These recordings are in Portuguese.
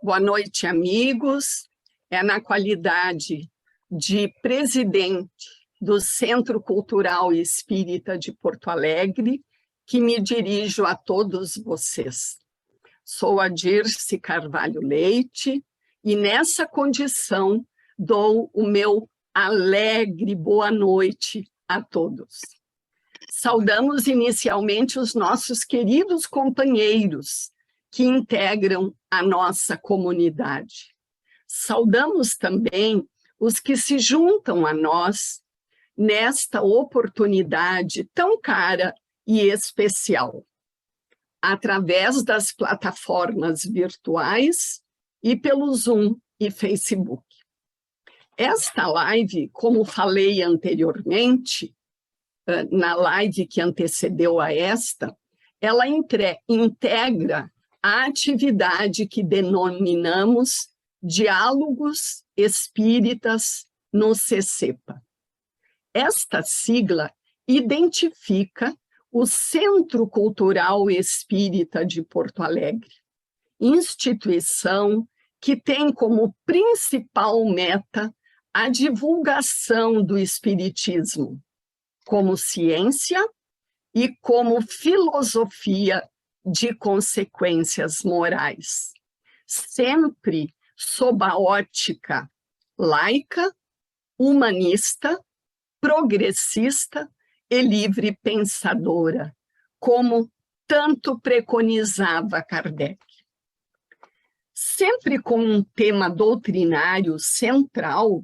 Boa noite, amigos. É na qualidade de presidente do Centro Cultural Espírita de Porto Alegre que me dirijo a todos vocês. Sou a Dirce Carvalho Leite e, nessa condição, dou o meu alegre boa noite a todos. Saudamos inicialmente os nossos queridos companheiros que integram a nossa comunidade. Saudamos também os que se juntam a nós nesta oportunidade tão cara e especial, através das plataformas virtuais e pelo Zoom e Facebook. Esta live, como falei anteriormente, na live que antecedeu a esta, ela integra a atividade que denominamos Diálogos Espíritas no CECEPA. Esta sigla identifica o Centro Cultural Espírita de Porto Alegre, instituição que tem como principal meta a divulgação do Espiritismo como ciência e como filosofia de consequências morais, sempre sob a ótica laica, humanista, progressista e livre pensadora, como tanto preconizava Kardec. Sempre com um tema doutrinário central,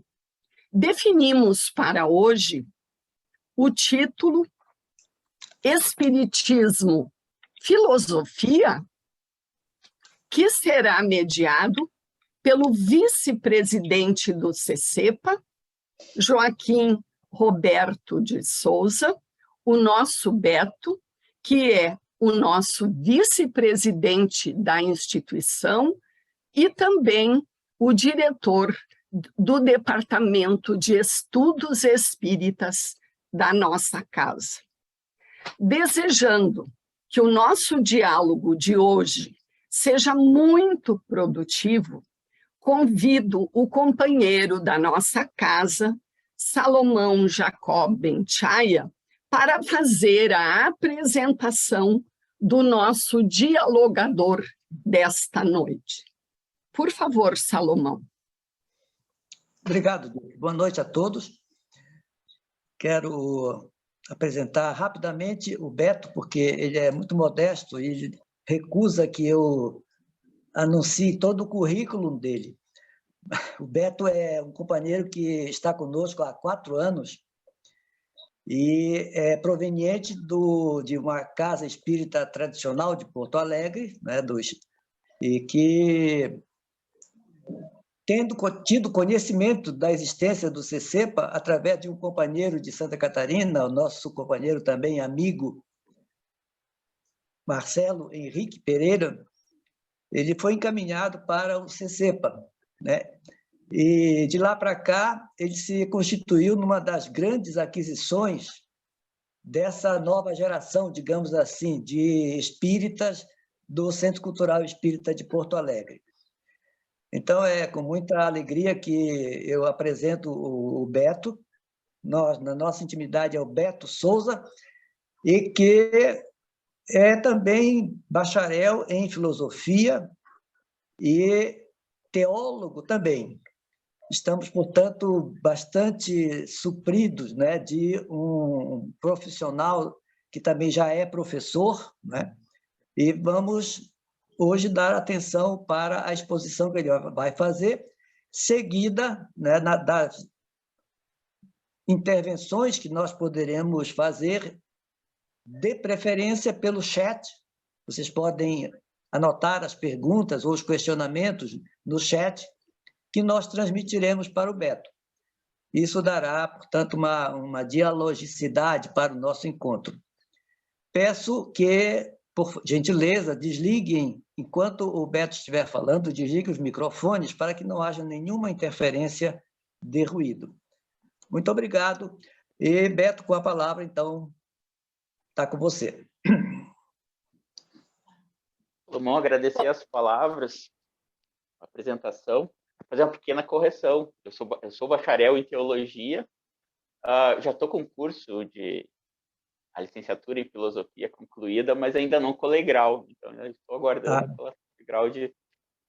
definimos para hoje o título Espiritismo, Filosofia, que será mediado pelo vice-presidente do CECEPA, Joaquim Roberto de Souza, o nosso Beto, que é o nosso vice-presidente da instituição e também o diretor do Departamento de Estudos Espíritas da nossa casa. Desejando que o nosso diálogo de hoje seja muito produtivo, convido o companheiro da nossa casa, Salomão Jacob Benchaya, para fazer a apresentação do nosso dialogador desta noite. Por favor, Salomão. Obrigado, boa noite a todos. Quero apresentar rapidamente o Beto, porque ele é muito modesto e recusa que eu anuncie todo o currículo dele. O Beto é um companheiro que está conosco há 4 anos e é proveniente de uma casa espírita tradicional de Porto Alegre, né, e que, tendo tido conhecimento da existência do CECEPA através de um companheiro de Santa Catarina, o nosso companheiro também amigo, Marcelo Henrique Pereira, ele foi encaminhado para o CECEPA, né? E de lá para cá ele se constituiu numa das grandes aquisições dessa nova geração, digamos assim, de espíritas do Centro Cultural Espírita de Porto Alegre. Então, é com muita alegria que eu apresento o Beto. Na nossa intimidade é o Beto Souza, e que é também bacharel em filosofia e teólogo também. Estamos, portanto, bastante supridos, né, de um profissional que também já é professor, né, e vamos hoje dar atenção para a exposição que ele vai fazer, seguida, né, das intervenções que nós poderemos fazer, de preferência pelo chat. Vocês podem anotar as perguntas ou os questionamentos no chat, que nós transmitiremos para o Beto. Isso dará, portanto, uma dialogicidade para o nosso encontro. Peço que, por gentileza, desliguem, enquanto o Beto estiver falando, desliguem os microfones para que não haja nenhuma interferência de ruído. Muito obrigado. E, Beto, com a palavra, então, está com você. Salomão, agradecer as palavras. apresentação, fazer uma pequena correção. Eu sou bacharel em teologia, já estou com curso de a licenciatura em filosofia concluída, mas ainda não colei grau, então eu estou aguardando pelo grau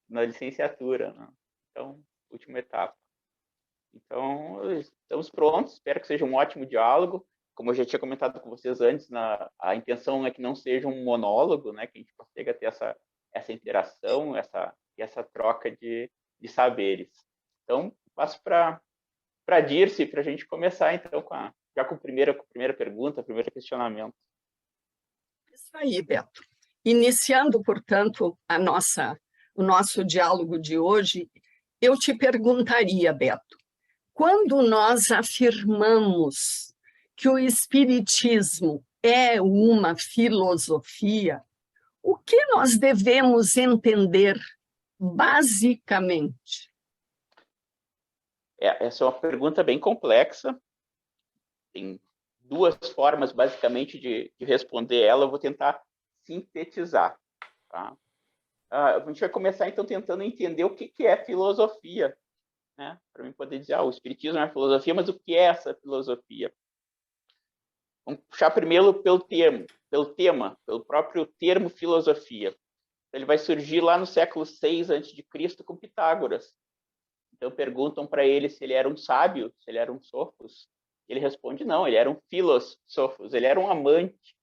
na licenciatura, né? Então, última etapa. Então, estamos prontos, espero que seja um ótimo diálogo. Como eu já tinha comentado com vocês antes, a intenção é que não seja um monólogo, né? Que a gente consiga ter essa interação, essa troca de saberes. Então, passo para a Dirce, para a gente começar, então, já com a primeira pergunta, o primeiro questionamento. Isso aí, Beto. Iniciando, portanto, o nosso diálogo de hoje, eu te perguntaria, Beto, quando nós afirmamos que o Espiritismo é uma filosofia, o que nós devemos entender basicamente? Essa é uma pergunta bem complexa. Tem duas formas, basicamente, de responder ela. Eu vou tentar sintetizar. Tá? A gente vai começar, então, tentando entender o que é filosofia, né? Para mim poder dizer, o Espiritismo é uma filosofia, mas o que é essa filosofia? Vamos puxar primeiro pelo próprio termo filosofia. Ele vai surgir lá no século VI a.C., com Pitágoras. Então perguntam para ele se ele era um sábio, se ele era um sofos. Ele responde não, ele era um philos sophos, ele era um amante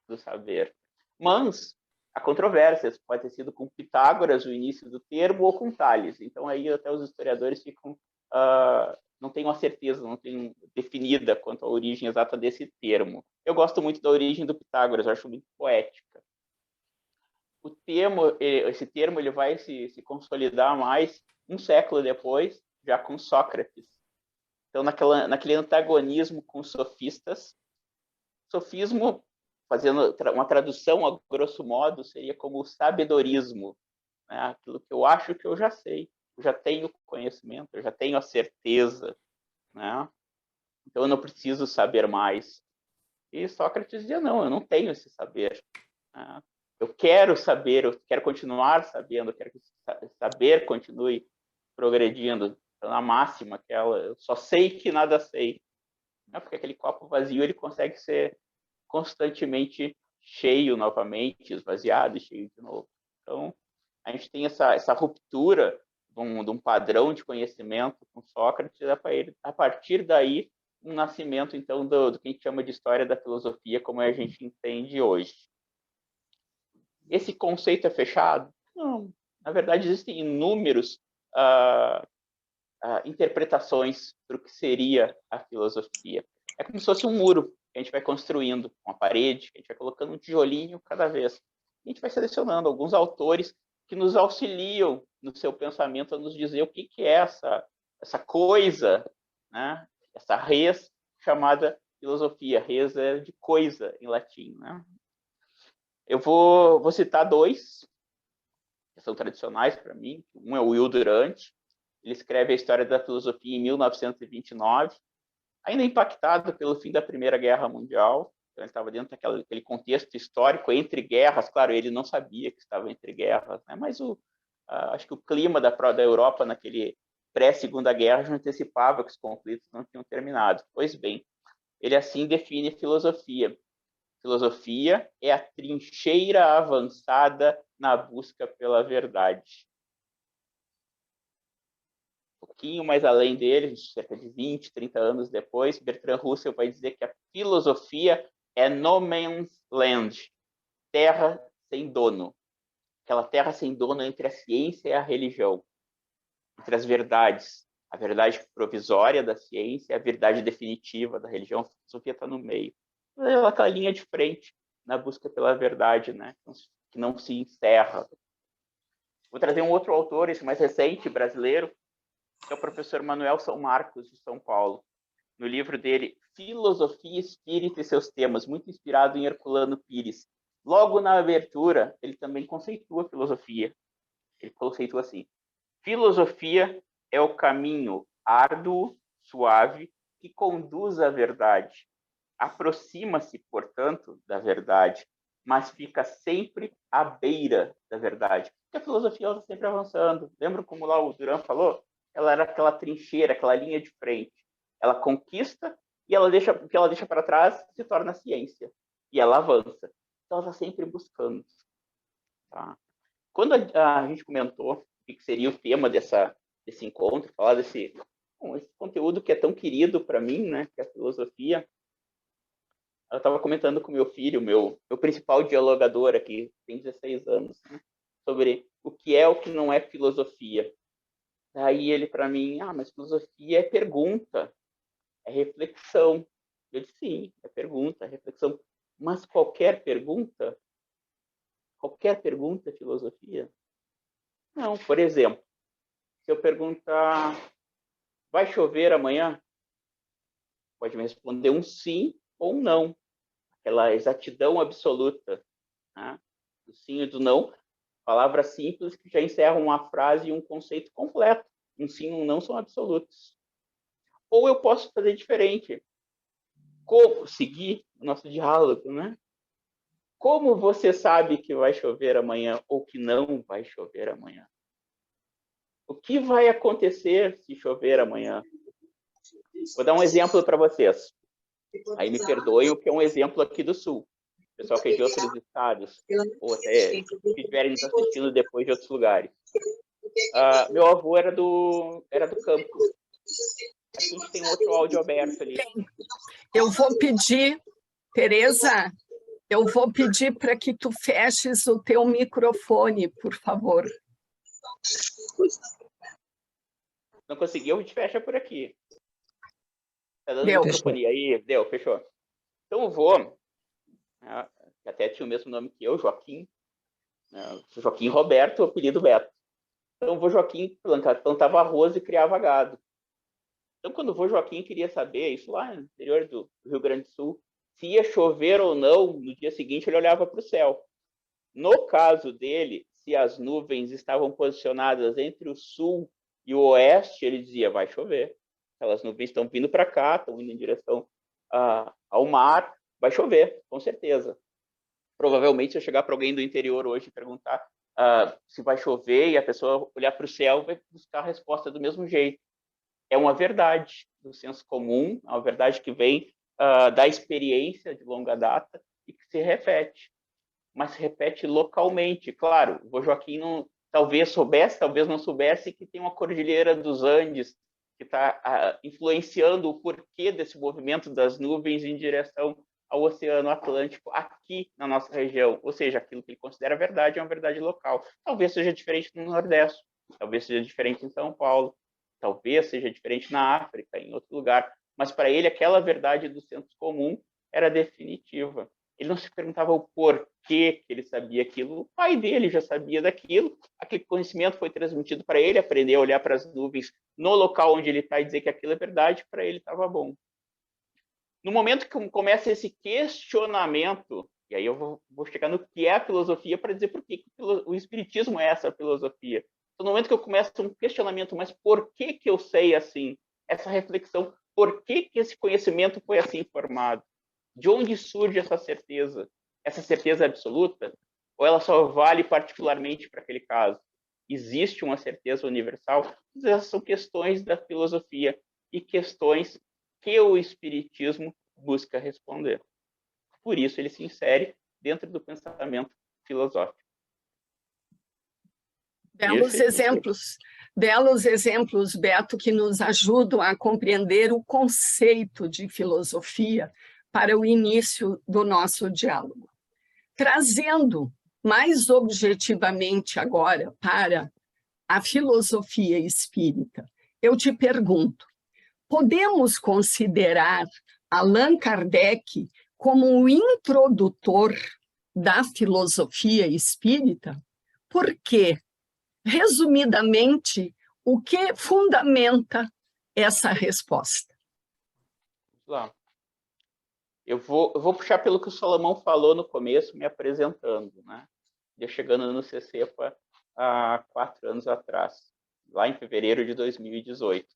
do saber. Mas há controvérsias, pode ter sido com Pitágoras o início do termo ou com Tales. Então aí até os historiadores ficam não tem uma certeza, não tem definida quanto à origem exata desse termo. Eu gosto muito da origem do Pitágoras, eu acho muito poética. Esse termo ele vai se consolidar mais um século depois, já com Sócrates. Então, naquele antagonismo com os sofistas, sofismo, fazendo uma tradução a grosso modo, seria como o sabedorismo, né? Aquilo que eu acho que eu já sei, eu já tenho conhecimento, eu já tenho a certeza, né? Então eu não preciso saber mais. E Sócrates dizia, não, eu não tenho esse saber, né? Eu quero saber, eu quero continuar sabendo, eu quero que saber continue progredindo. Então, na máxima, eu só sei que nada sei. Porque aquele copo vazio ele consegue ser constantemente cheio novamente, esvaziado e cheio de novo. Então, a gente tem essa ruptura de um padrão de conhecimento com Sócrates, a partir daí, um nascimento, então, do que a gente chama de história da filosofia, como a gente entende hoje. Esse conceito é fechado? Não. Na verdade, existem inúmeros interpretações para o que seria a filosofia. É como se fosse um muro que a gente vai construindo, uma parede, que a gente vai colocando um tijolinho cada vez. E a gente vai selecionando alguns autores que nos auxiliam no seu pensamento a nos dizer o que é essa coisa, né? Essa res chamada filosofia. Res é de coisa em latim, né? Eu vou citar dois que são tradicionais para mim. Um é o Will Durant. Ele escreve a história da filosofia em 1929, ainda impactado pelo fim da Primeira Guerra Mundial. Então, ele estava dentro daquele contexto histórico entre guerras. Claro, ele não sabia que estava entre guerras, né? Mas acho que o clima da Europa naquele pré-Segunda Guerra já antecipava que os conflitos não tinham terminado. Pois bem, ele assim define filosofia. Filosofia é a trincheira avançada na busca pela verdade. Um pouquinho mais além dele, cerca de 20, 30 anos depois, Bertrand Russell vai dizer que a filosofia é no man's land, terra sem dono. Aquela terra sem dono entre a ciência e a religião, entre as verdades. A verdade provisória da ciência e a verdade definitiva da religião. A filosofia está no meio. É aquela linha de frente na busca pela verdade, né? Que não se encerra. Vou trazer um outro autor, esse mais recente, brasileiro, que é o professor Manuel São Marcos, de São Paulo. No livro dele, Filosofia, Espírito e seus Temas, muito inspirado em Herculano Pires. Logo na abertura, ele também conceitua a filosofia. Ele conceitua assim: filosofia é o caminho árduo, suave, que conduz à verdade. Aproxima-se, portanto, da verdade, mas fica sempre à beira da verdade. Porque a filosofia está sempre avançando. Lembra como lá o Duran falou? Ela era aquela trincheira, aquela linha de frente. Ela conquista e ela deixa, o que ela deixa para trás se torna ciência. E ela avança. Então, ela está sempre buscando. Tá? Quando a gente comentou o que seria o tema desse encontro, falar esse conteúdo que é tão querido para mim, né, que é a filosofia, eu estava comentando com meu filho, meu principal dialogador aqui, tem 16 anos, né, sobre o que é o que não é filosofia. Aí ele para mim, mas filosofia é pergunta, é reflexão. Eu disse, sim, é pergunta, é reflexão. Mas qualquer pergunta é filosofia? Não, por exemplo, se eu perguntar, vai chover amanhã? Pode me responder um sim ou um não. Aquela exatidão absoluta. Né? Do sim e do não, palavras simples que já encerram uma frase e um conceito completo. Um sim e um não são absolutos. Ou eu posso fazer diferente. Como seguir o nosso diálogo, né? Como você sabe que vai chover amanhã ou que não vai chover amanhã? O que vai acontecer se chover amanhã? Vou dar um exemplo para vocês. Aí me perdoem, o que é um exemplo aqui do Sul. Pessoal que é de outros estados, ou até que estiverem nos assistindo depois de outros lugares. Meu avô era do campo. A gente tem outro áudio aberto ali. Eu vou pedir, Tereza, eu vou pedir para que tu feches o teu microfone, por favor. Não conseguiu? A gente fecha por aqui. Tá dando Deu. microfonia aí? Deu, fechou. Então eu vou, que até tinha o mesmo nome que eu, Joaquim. Joaquim Roberto, apelido Beto. Então o vô Joaquim plantava arroz e criava gado. Então quando o vô Joaquim queria saber, isso lá no interior do Rio Grande do Sul, se ia chover ou não, no dia seguinte ele olhava para o céu. No caso dele, se as nuvens estavam posicionadas entre o sul e o oeste, ele dizia, vai chover. Aquelas nuvens estão vindo para cá, estão indo em direção ao mar, vai chover, com certeza. Provavelmente, se eu chegar para alguém do interior hoje e perguntar se vai chover e a pessoa olhar para o céu, vai buscar a resposta do mesmo jeito. É uma verdade do senso comum, é uma verdade que vem da experiência de longa data e que se repete. Mas se repete localmente. Claro, o Joaquim talvez soubesse, talvez não soubesse que tem uma cordilheira dos Andes que está influenciando o porquê desse movimento das nuvens em direção ao Oceano Atlântico aqui na nossa região. Ou seja, aquilo que ele considera verdade é uma verdade local. Talvez seja diferente no Nordeste, talvez seja diferente em São Paulo, talvez seja diferente na África, em outro lugar. Mas para ele, aquela verdade do senso comum era definitiva. Ele não se perguntava o porquê que ele sabia aquilo. O pai dele já sabia daquilo. Aquele conhecimento foi transmitido para ele, aprender a olhar para as nuvens no local onde ele está e dizer que aquilo é verdade, para ele estava bom. No momento que começa esse questionamento, e aí eu vou chegar no que é a filosofia para dizer por que o espiritismo é essa filosofia. Então, no momento que eu começo um questionamento, mas por que eu sei assim? Essa reflexão, por que esse conhecimento foi assim formado? De onde surge essa certeza? Essa certeza absoluta? Ou ela só vale particularmente para aquele caso? Existe uma certeza universal? Essas são questões da filosofia e questões que o espiritismo busca responder. Por isso ele se insere dentro do pensamento filosófico. Belos exemplos, Beto, que nos ajudam a compreender o conceito de filosofia para o início do nosso diálogo. Trazendo mais objetivamente agora para a filosofia espírita, eu te pergunto, podemos considerar Allan Kardec como o introdutor da filosofia espírita? Por quê? Resumidamente, o que fundamenta essa resposta? Vamos lá. Eu vou puxar pelo que o Salomão falou no começo, me apresentando, né? Eu chegando no CCEPA há 4 anos atrás, lá em fevereiro de 2018.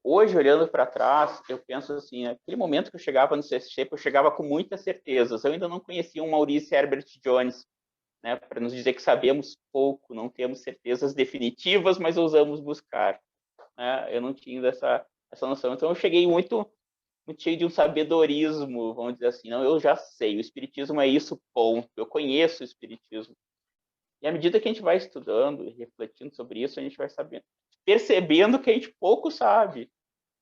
Hoje, olhando para trás, eu penso assim, naquele momento que eu chegava no CCEPA, eu chegava com muitas certezas. Eu ainda não conhecia um Maurice Herbert Jones, né, para nos dizer que sabemos pouco, não temos certezas definitivas, mas ousamos buscar. Né? Eu não tinha essa noção. Então, eu cheguei muito cheio de um sabedorismo, vamos dizer assim. Não, eu já sei, o Espiritismo é isso, ponto. Eu conheço o Espiritismo. E à medida que a gente vai estudando e refletindo sobre isso, a gente vai sabendo, percebendo que a gente pouco sabe.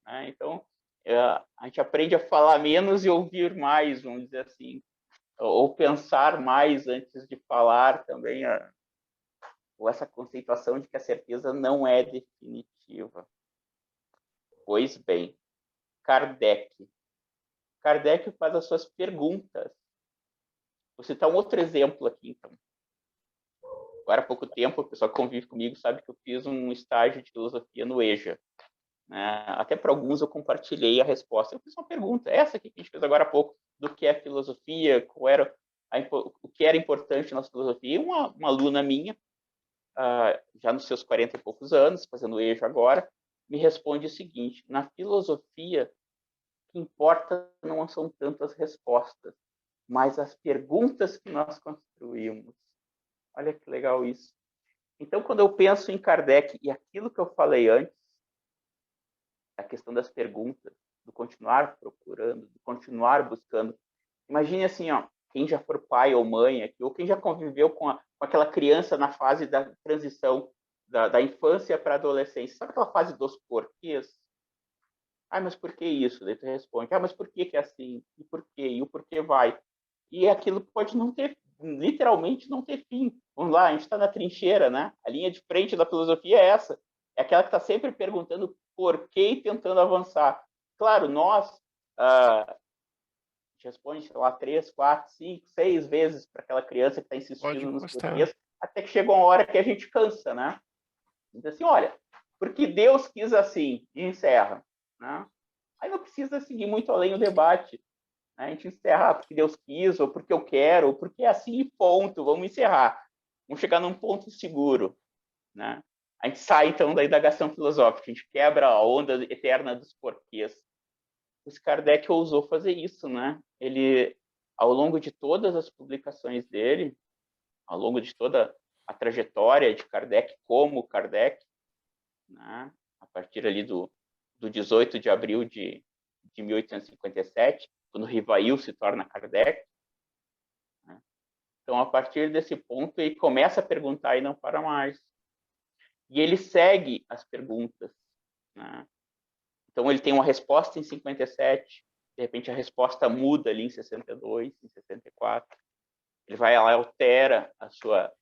Né? Então, a gente aprende a falar menos e ouvir mais, vamos dizer assim. Ou pensar mais antes de falar também, ou essa conceituação de que a certeza não é definitiva. Pois bem, Kardec faz as suas perguntas. Vou citar um outro exemplo aqui, então. Agora há pouco tempo, o pessoal que convive comigo sabe que eu fiz um estágio de filosofia no EJA. Né? Até para alguns eu compartilhei a resposta. Eu fiz uma pergunta, essa aqui que a gente fez agora há pouco, do que é filosofia, o que era importante na filosofia. E uma aluna minha, já nos seus 40 e poucos anos, fazendo EJA agora, me responde o seguinte: na filosofia, o que importa não são tanto as respostas, mas as perguntas que nós construímos. Olha que legal isso. Então, quando eu penso em Kardec e aquilo que eu falei antes, a questão das perguntas, do continuar procurando, do continuar buscando. Imagine assim, ó, quem já for pai ou mãe aqui, ou quem já conviveu com aquela criança na fase da transição da infância para a adolescência. Sabe aquela fase dos porquês? Mas por que isso? Daí tu responde, mas por que é assim? E por quê? E o porquê vai? E aquilo pode não ter, literalmente não ter fim. Vamos lá, a gente está na trincheira, né? A linha de frente da filosofia é essa. É aquela que está sempre perguntando por quê e tentando avançar. Claro, nós a gente responde, sei lá, 3, 4, 5, 6 vezes para aquela criança que está insistindo nos porquês, até que chega uma hora que a gente cansa, né? Diz assim, olha, porque Deus quis assim, e encerra. Né? Aí não precisa seguir muito além o debate. Né? A gente encerra porque Deus quis, ou porque eu quero, ou porque é assim e ponto, vamos encerrar. Vamos chegar num ponto seguro. Né? A gente sai, então, da indagação filosófica, a gente quebra a onda eterna dos porquês. O Kardec ousou fazer isso. Né? Ele, ao longo de todas as publicações dele, ao longo de toda a trajetória de Kardec como Kardec, né? A partir ali do 18 de abril de 1857, quando Rivail se torna Kardec. Né? Então, a partir desse ponto, ele começa a perguntar e não para mais. E ele segue as perguntas. Né? Então, ele tem uma resposta em 57, de repente a resposta muda ali em 62, em 64. Ele vai lá e altera a sua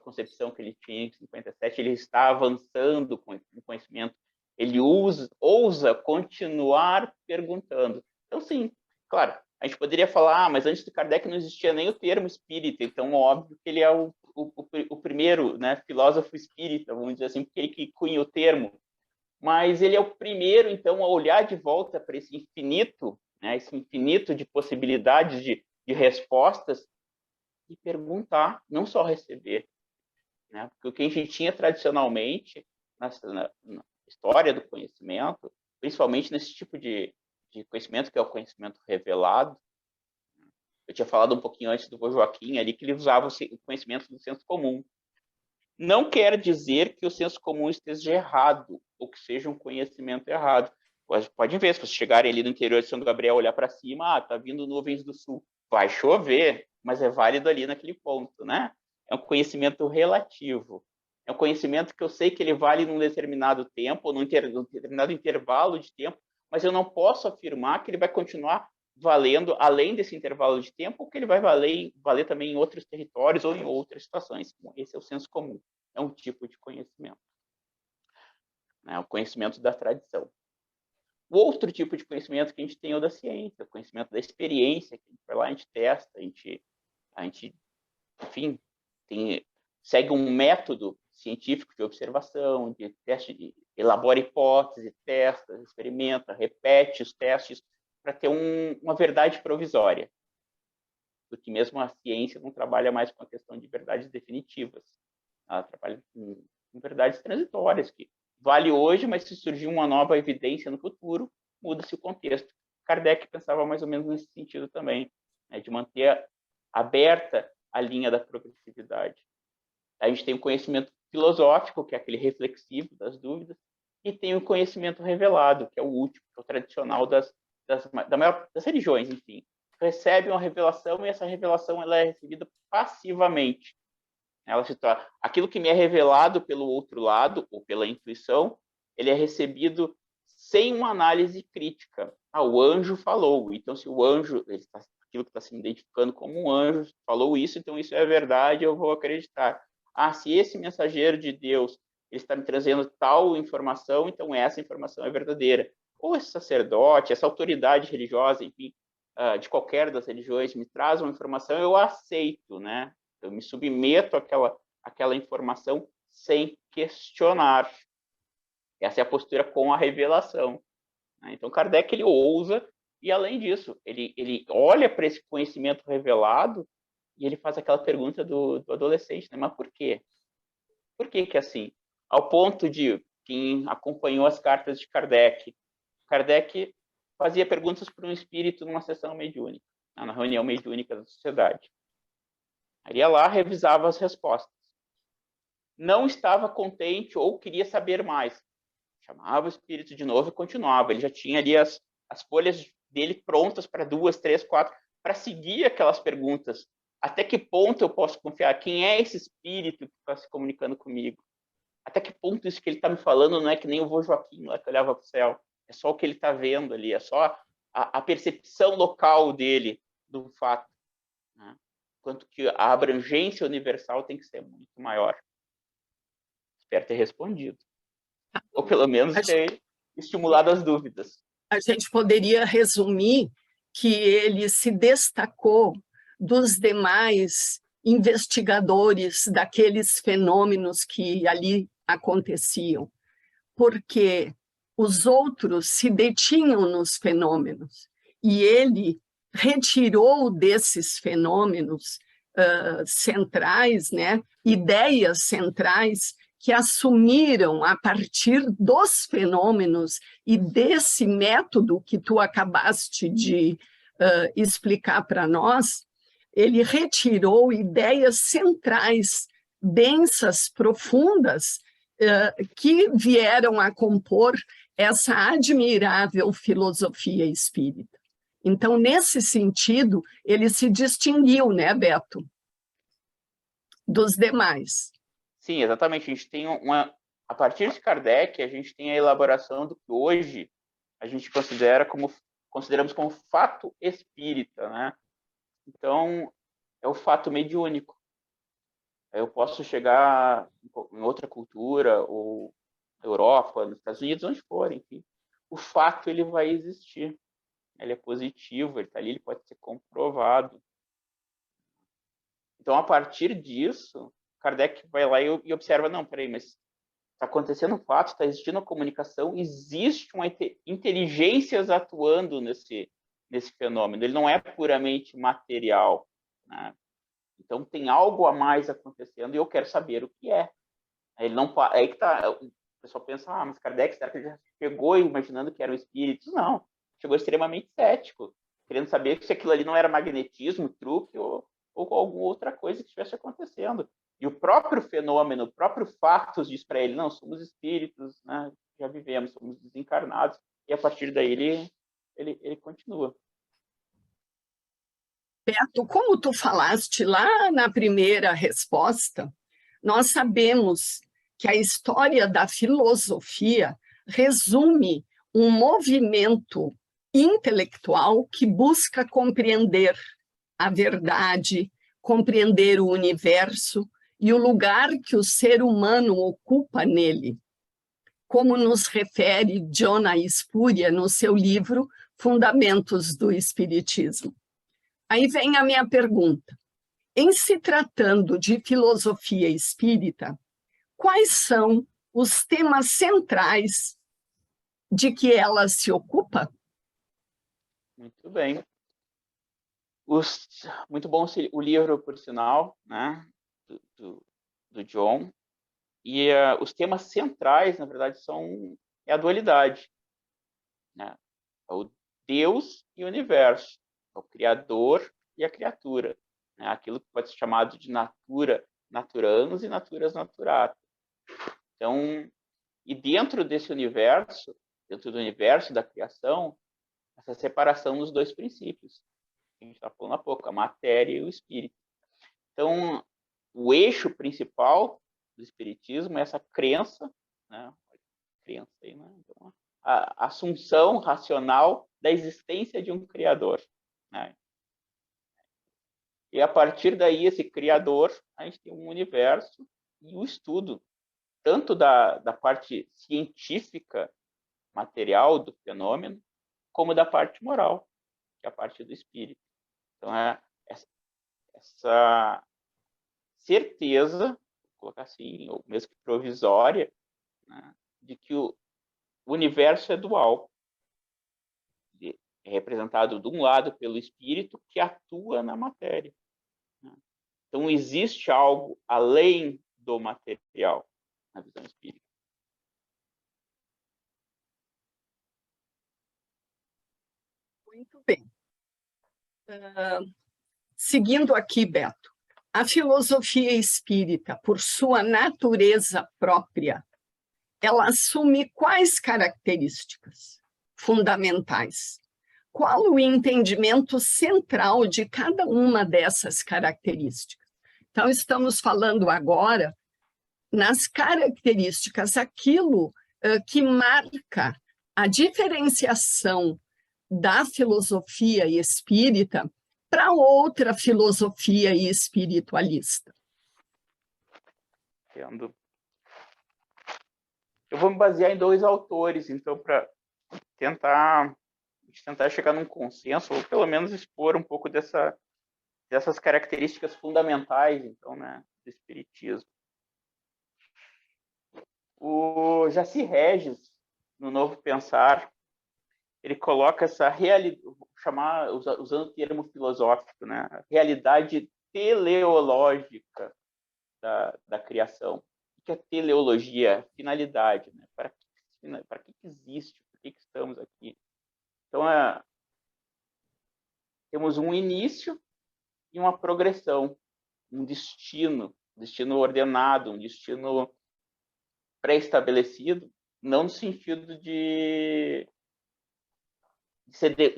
concepção que ele tinha em 57, ele está avançando com o conhecimento, ele ousa continuar perguntando. Então, sim, claro, a gente poderia falar, mas antes do Kardec não existia nem o termo espírita, então óbvio que ele é o primeiro, né, filósofo espírita, vamos dizer assim, porque ele que cunha o termo, mas ele é o primeiro, então, a olhar de volta para esse infinito, né, esse infinito de possibilidades de respostas, e perguntar, não só receber. Né? Porque o que a gente tinha tradicionalmente na história do conhecimento, principalmente nesse tipo de conhecimento, que é o conhecimento revelado, eu tinha falado um pouquinho antes do vô Joaquim ali, que ele usava o conhecimento do senso comum. Não quer dizer que o senso comum esteja errado, ou que seja um conhecimento errado. Pode ver, se vocês chegarem ali no interior de São Gabriel, olhar para cima, tá vindo nuvens do sul, vai chover, mas é válido ali naquele ponto, né? É um conhecimento relativo. É um conhecimento que eu sei que ele vale num determinado tempo, num determinado intervalo de tempo, mas eu não posso afirmar que ele vai continuar valendo além desse intervalo de tempo, ou que ele vai valer também em outros territórios ou em outras situações. Esse é o senso comum. É um tipo de conhecimento. É o conhecimento da tradição. O outro tipo de conhecimento que a gente tem é o da ciência, o conhecimento da experiência, que a gente vai lá, a gente testa, a gente enfim, segue um método científico de observação, de teste, elabora hipóteses, testa, experimenta, repete os testes para ter uma verdade provisória. Porque mesmo a ciência não trabalha mais com a questão de verdades definitivas. Ela trabalha com verdades transitórias, que vale hoje, mas se surgir uma nova evidência no futuro, muda-se o contexto. Kardec pensava mais ou menos nesse sentido também, né, de manter aberta a linha da progressividade. A gente tem o conhecimento filosófico, que é aquele reflexivo das dúvidas, e tem o conhecimento revelado, que é o último, que é o tradicional das religiões, enfim. Recebe uma revelação e essa revelação ela é recebida passivamente. Ela se torna aquilo que me é revelado pelo outro lado ou pela intuição, ele é recebido sem uma análise crítica. O anjo falou, então se o anjo, aquilo que está se identificando como um anjo, falou isso, então isso é verdade, eu vou acreditar. Se esse mensageiro de Deus ele está me trazendo tal informação, então essa informação é verdadeira. Ou esse sacerdote, essa autoridade religiosa, enfim, de qualquer das religiões, me traz uma informação, eu aceito, né? Eu me submeto àquela informação sem questionar. Essa é a postura com a revelação. Então, Kardec, ele ousa, e além disso, ele olha para esse conhecimento revelado e ele faz aquela pergunta do adolescente, né? Mas por quê? Por que que é assim? Ao ponto de, quem acompanhou as cartas de Kardec, Kardec fazia perguntas para um espírito numa sessão mediúnica, na reunião mediúnica da sociedade. Aí ia lá, revisava as respostas. Não estava contente ou queria saber mais. Chamava o espírito de novo e continuava. Ele já tinha ali as folhas dele prontas para 2, 3, 4, para seguir aquelas perguntas. Até que ponto eu posso confiar? Quem é esse espírito que está se comunicando comigo? Até que ponto isso que ele está me falando não é que nem o vô Joaquim lá que olhava para o céu? É só o que ele está vendo ali, é só a percepção local dele do fato. Né? Quanto que a abrangência universal tem que ser muito maior. Espero ter respondido. Ou pelo menos ter estimulado as dúvidas. A gente poderia resumir que ele se destacou dos demais investigadores daqueles fenômenos que ali aconteciam, porque os outros se detinham nos fenômenos e ele retirou desses fenômenos centrais, né, ideias centrais que assumiram a partir dos fenômenos e desse método que tu acabaste de explicar para nós, ele retirou ideias centrais, densas, profundas, que vieram a compor essa admirável filosofia espírita. Então, nesse sentido, ele se distinguiu, né, Beto, dos demais. Sim, exatamente. A gente tem a partir de Kardec, a gente tem a elaboração do que hoje a gente consideramos como fato espírita, né? Então, é o fato mediúnico. Eu posso chegar em outra cultura, ou Europa, nos Estados Unidos, onde for, enfim. O fato, ele vai existir. Ele é positivo, ele está ali, ele pode ser comprovado. Então, a partir disso, Kardec vai lá e observa, não, peraí, mas está acontecendo um fato, está existindo uma comunicação, existe uma inteligências atuando nesse fenômeno, ele não é puramente material, né? Então, tem algo a mais acontecendo e eu quero saber o que é. Ele não, aí que tá, o pessoal pensa, mas Kardec, será que ele já chegou imaginando que eram espíritos? Não, chegou extremamente cético, querendo saber se aquilo ali não era magnetismo, truque ou alguma outra coisa que estivesse acontecendo. E o próprio fenômeno, o próprio fatos diz para ele, não, somos espíritos, né? Já vivemos, somos desencarnados, e a partir daí ele continua. Beto, como tu falaste lá na primeira resposta, nós sabemos que a história da filosofia resume um movimento intelectual que busca compreender a verdade, compreender o universo e o lugar que o ser humano ocupa nele, como nos refere Jonah Espúria no seu livro Fundamentos do Espiritismo. Aí vem a minha pergunta. Em se tratando de filosofia espírita, quais são os temas centrais de que ela se ocupa? Muito bem. Muito bom o livro, por sinal, né, do John. E os temas centrais, na verdade, é a dualidade, né? É o Deus e o universo, é o Criador e a criatura. né? Aquilo que pode ser chamado de natura naturans e naturas naturata. Então, e dentro desse universo, dentro do universo da criação, essa separação dos dois princípios, que a gente está falando há pouco, a matéria e o espírito. Então, o eixo principal do espiritismo é essa crença, né? Crença aí, né? Então, a assunção racional da existência de um criador, né? E a partir daí, esse criador, a gente tem um universo e o estudo, tanto da parte científica, material do fenômeno, como da parte moral, que é a parte do espírito. Então, é essa certeza, vou colocar assim, ou mesmo que provisória, né, de que o universo é dual. É representado, de um lado, pelo espírito que atua na matéria. Então, existe algo além do material na visão espírita. Muito bem. Seguindo aqui, Beto, a filosofia espírita, por sua natureza própria, ela assume quais características fundamentais? Qual o entendimento central de cada uma dessas características? Então, estamos falando agora nas características, aquilo que marca a diferenciação da filosofia espírita para outra filosofia espiritualista. Entendo. Eu vou me basear em 2 autores, então, para tentar chegar num consenso, ou pelo menos expor um pouco dessas características fundamentais, então, né, do espiritismo. O Jaci Regis, no Novo Pensar, ele coloca essa realidade, usando o termo filosófico, né, a realidade teleológica da criação. O que é teleologia? Finalidade, né? Para que existe? Por que estamos aqui? Então, temos um início e uma progressão, um destino ordenado, um destino pré-estabelecido, não no sentido de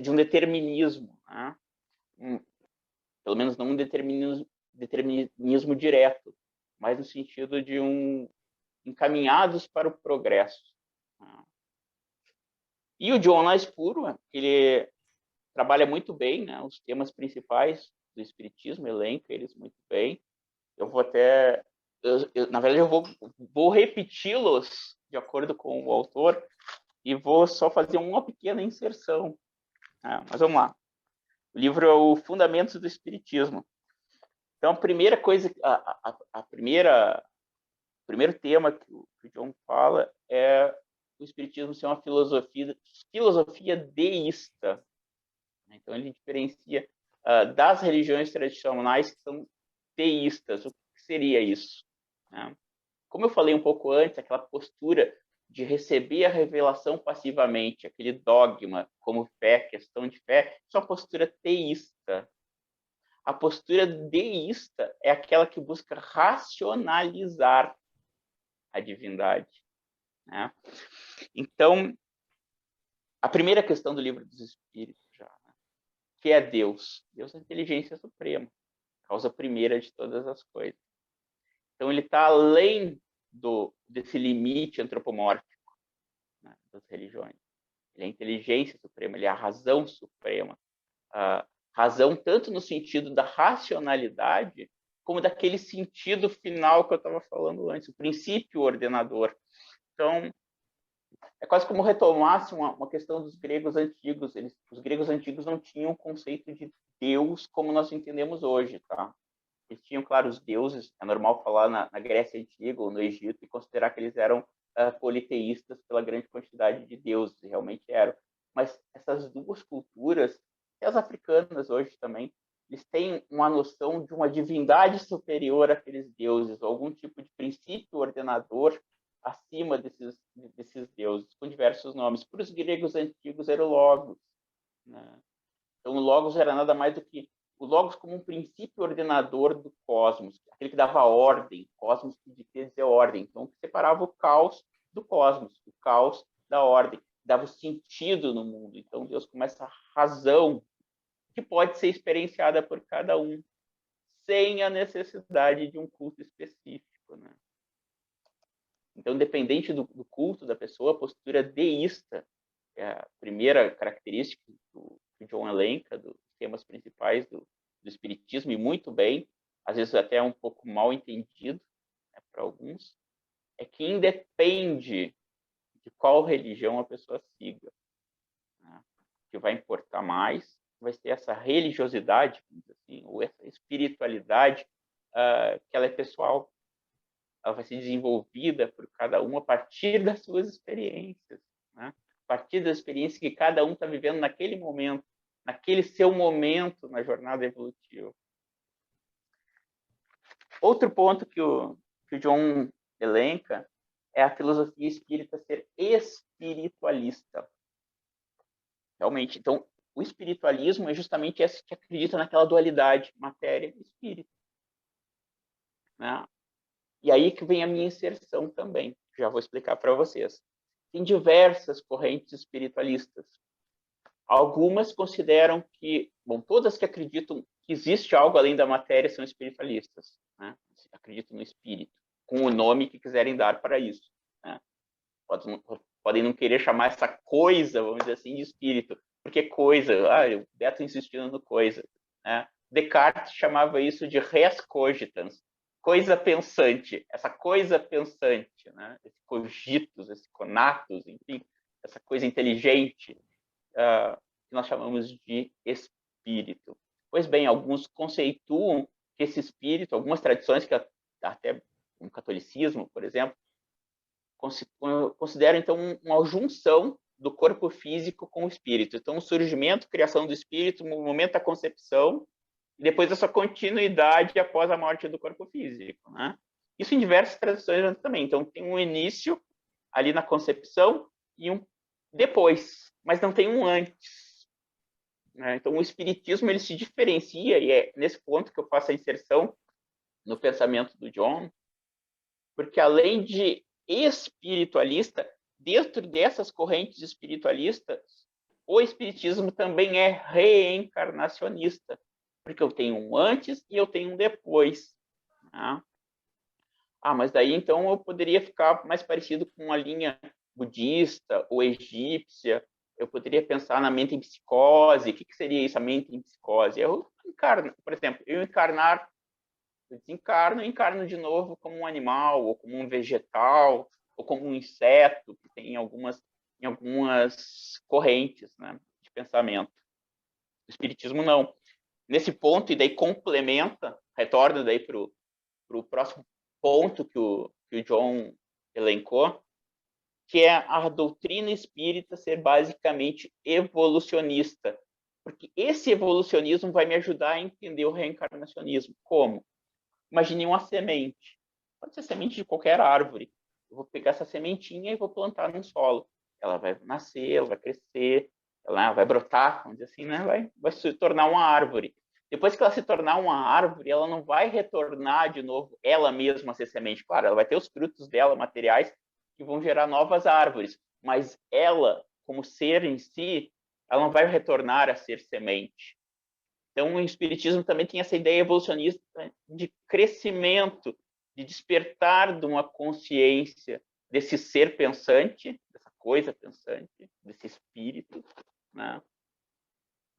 um determinismo, né? Pelo menos não um determinismo direto, mas no sentido de encaminhados para o progresso. E o John Laspuro, ele trabalha muito bem, né, os temas principais do espiritismo, elenca eles muito bem. Eu vou até... na verdade, eu vou repeti-los de acordo com o autor e vou só fazer uma pequena inserção. Mas vamos lá. O livro é o Fundamentos do Espiritismo. Então, a primeira coisa, o primeiro tema que o John fala é o Espiritismo ser uma filosofia deísta. Então, ele diferencia das religiões tradicionais que são teístas. O que seria isso? Como eu falei um pouco antes, aquela postura de receber a revelação passivamente, aquele dogma como fé, questão de fé, isso é uma postura teísta. A postura deísta é aquela que busca racionalizar a divindade, né? Então, a primeira questão do Livro dos Espíritos, que é Deus. Deus é a inteligência suprema, causa primeira de todas as coisas. Então, ele está além desse limite antropomórfico, né, das religiões. Ele é a inteligência suprema, ele é a razão suprema. A razão tanto no sentido da racionalidade, como daquele sentido final que eu estava falando antes, o princípio ordenador. Então, é quase como retomasse uma questão dos gregos antigos. Os gregos antigos não tinham o conceito de Deus como nós entendemos hoje, tá? Eles tinham, claro, os deuses. É normal falar na Grécia Antiga ou no Egito e considerar que eles eram politeístas pela grande quantidade de deuses, e realmente eram. Mas essas duas culturas, e as africanas hoje também, eles têm uma noção de uma divindade superior àqueles deuses, ou algum tipo de princípio ordenador acima desses deuses, com diversos nomes. Para os gregos antigos era o Logos, né? Então, o Logos era nada mais do que o Logos como um princípio ordenador do cosmos, aquele que dava ordem, cosmos que quer dizer ordem, então que separava o caos do cosmos, o caos da ordem, dava o sentido no mundo. Então Deus como essa razão que pode ser experienciada por cada um, sem a necessidade de um culto específico, né? Então, independente do culto da pessoa, a postura deísta é a primeira característica que o John elenca, dos temas principais do Espiritismo, e muito bem, às vezes até um pouco mal entendido, né, para alguns, é que independe de qual religião a pessoa siga, né, o que vai importar mais vai ser essa religiosidade, assim, ou essa espiritualidade que ela é pessoal. Ela vai ser desenvolvida por cada um a partir das suas experiências, né? A partir das experiências que cada um está vivendo naquele momento, naquele seu momento na jornada evolutiva. Outro ponto que o John elenca é a filosofia espírita ser espiritualista. Realmente, então, o espiritualismo é justamente esse que acredita naquela dualidade matéria e espírito, né? E aí que vem a minha inserção também, já vou explicar para vocês. Tem diversas correntes espiritualistas. Algumas consideram que, bom, todas que acreditam que existe algo além da matéria são espiritualistas, né? Acreditam no espírito, com o nome que quiserem dar para isso, né? Podem não querer chamar essa coisa, vamos dizer assim, de espírito, porque coisa, o Beto insistindo no coisa, né? Descartes chamava isso de res cogitans, coisa pensante, essa coisa pensante, né? Esse cogitus, esse conatus, enfim, essa coisa inteligente, que nós chamamos de espírito. Pois bem, alguns conceituam que esse espírito, algumas tradições, que até no catolicismo, por exemplo, consideram então uma junção do corpo físico com o espírito. Então, o surgimento, criação do espírito, o momento da concepção, e depois essa continuidade após a morte do corpo físico, né? Isso em diversas tradições também. Então, tem um início ali na concepção e um depois, mas não tem um antes, né? Então, o espiritismo ele se diferencia, e é nesse ponto que eu faço a inserção no pensamento do John, porque além de espiritualista, dentro dessas correntes espiritualistas, o espiritismo também é reencarnacionista, porque eu tenho um antes e eu tenho um depois, né? Mas daí então eu poderia ficar mais parecido com a linha budista ou egípcia. Eu poderia pensar na mente em psicose. O que seria isso, a mente em psicose? Eu encarno, por exemplo, eu desencarno e encarno de novo como um animal, ou como um vegetal, ou como um inseto, que tem em algumas correntes, né, de pensamento. O espiritismo não. Nesse ponto, e daí complementa, retorna daí para o próximo ponto que o John elencou, que é a doutrina espírita ser basicamente evolucionista. Porque esse evolucionismo vai me ajudar a entender o reencarnacionismo. Como? Imagine uma semente. Pode ser semente de qualquer árvore. Eu vou pegar essa sementinha e vou plantar no solo. Ela vai nascer, ela vai crescer, ela vai brotar, vamos dizer assim, né? Vai se tornar uma árvore. Depois que ela se tornar uma árvore, ela não vai retornar de novo ela mesma a ser semente. Claro, ela vai ter os frutos dela, materiais, que vão gerar novas árvores. Mas ela, como ser em si, ela não vai retornar a ser semente. Então, o espiritismo também tem essa ideia evolucionista de crescimento, de despertar de uma consciência desse ser pensante, dessa coisa pensante, desse espírito, né?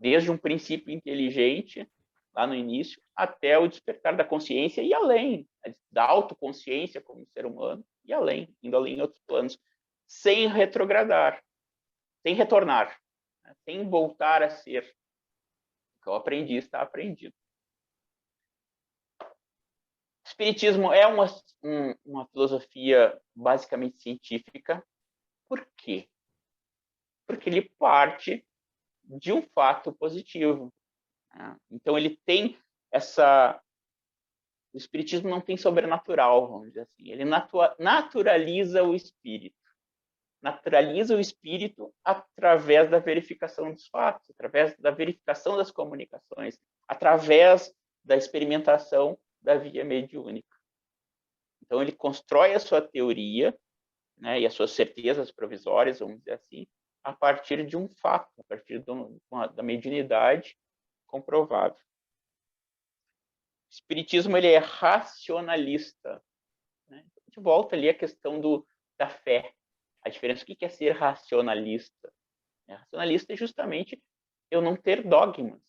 Desde um princípio inteligente, lá no início, até o despertar da consciência e além, da autoconsciência como ser humano, e além, indo além em outros planos, sem retrogradar, sem retornar, né? Sem voltar a ser. O que eu aprendi está aprendido. O espiritismo é uma filosofia basicamente científica. Por quê? Porque ele parte de um fato positivo, né? Então, ele tem essa... O espiritismo não tem sobrenatural, vamos dizer assim. Ele naturaliza o espírito. Naturaliza o espírito através da verificação dos fatos, através da verificação das comunicações, através da experimentação da via mediúnica. Então, ele constrói a sua teoria, né, e as suas certezas provisórias, vamos dizer assim, a partir de um fato, a partir da mediunidade comprovável. O espiritismo ele é racionalista, né? A gente volta ali à questão da fé. A diferença, o que é ser racionalista? Racionalista é justamente eu não ter dogmas,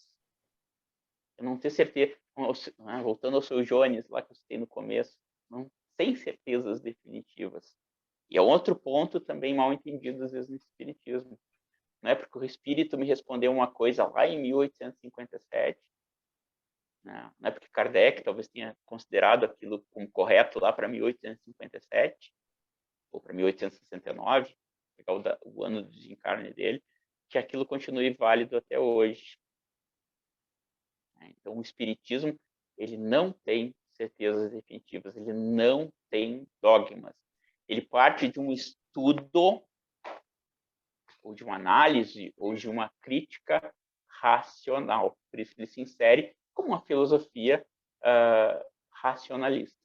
eu não ter certeza, voltando ao seu Jones, lá que eu citei no começo, não tem certezas definitivas. E é outro ponto também mal entendido, às vezes, no espiritismo. Não é porque o espírito me respondeu uma coisa lá em 1857, não é porque Kardec talvez tenha considerado aquilo como correto lá para 1857, ou para 1869, pegar o ano de desencarne dele, que aquilo continue válido até hoje. Então, o espiritismo ele não tem certezas definitivas, ele não tem dogmas. Ele parte de um estudo, ou de uma análise, ou de uma crítica racional. Por isso ele se insere como uma filosofia racionalista.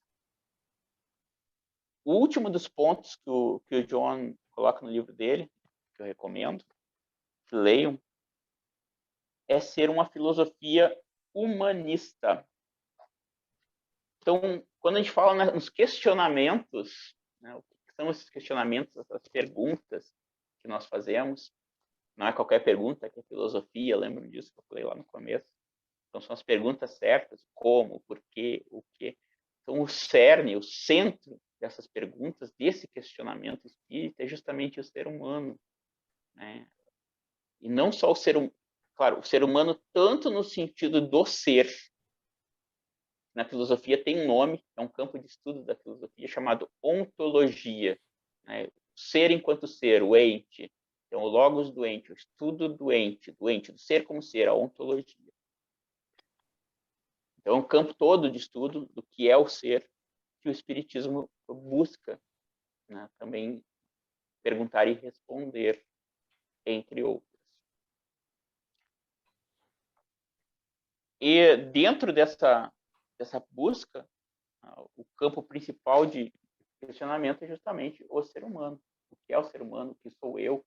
O último dos pontos que o John coloca no livro dele, que eu recomendo, que leiam, é ser uma filosofia humanista. Então, quando a gente fala nos questionamentos, né, o que são esses questionamentos, essas perguntas que nós fazemos, não é qualquer pergunta que é filosofia, lembram disso que eu falei lá no começo? Então, são as perguntas certas, como, por quê, o quê. Então, o cerne, o centro dessas perguntas, desse questionamento espírita, é justamente o ser humano, né? E não só o ser humano, claro, o ser humano tanto no sentido do ser. Na filosofia tem um nome, é um campo de estudo da filosofia chamado ontologia, né? O ser enquanto ser, o ente. Então, o logos do ente, o estudo do ente, do ser como ser, a ontologia. Então, é um campo todo de estudo do que é o ser que o espiritismo busca, né, também perguntar e responder, entre outros. E dentro dessa busca, o campo principal de questionamento é justamente o ser humano. O que é o ser humano? O que sou eu?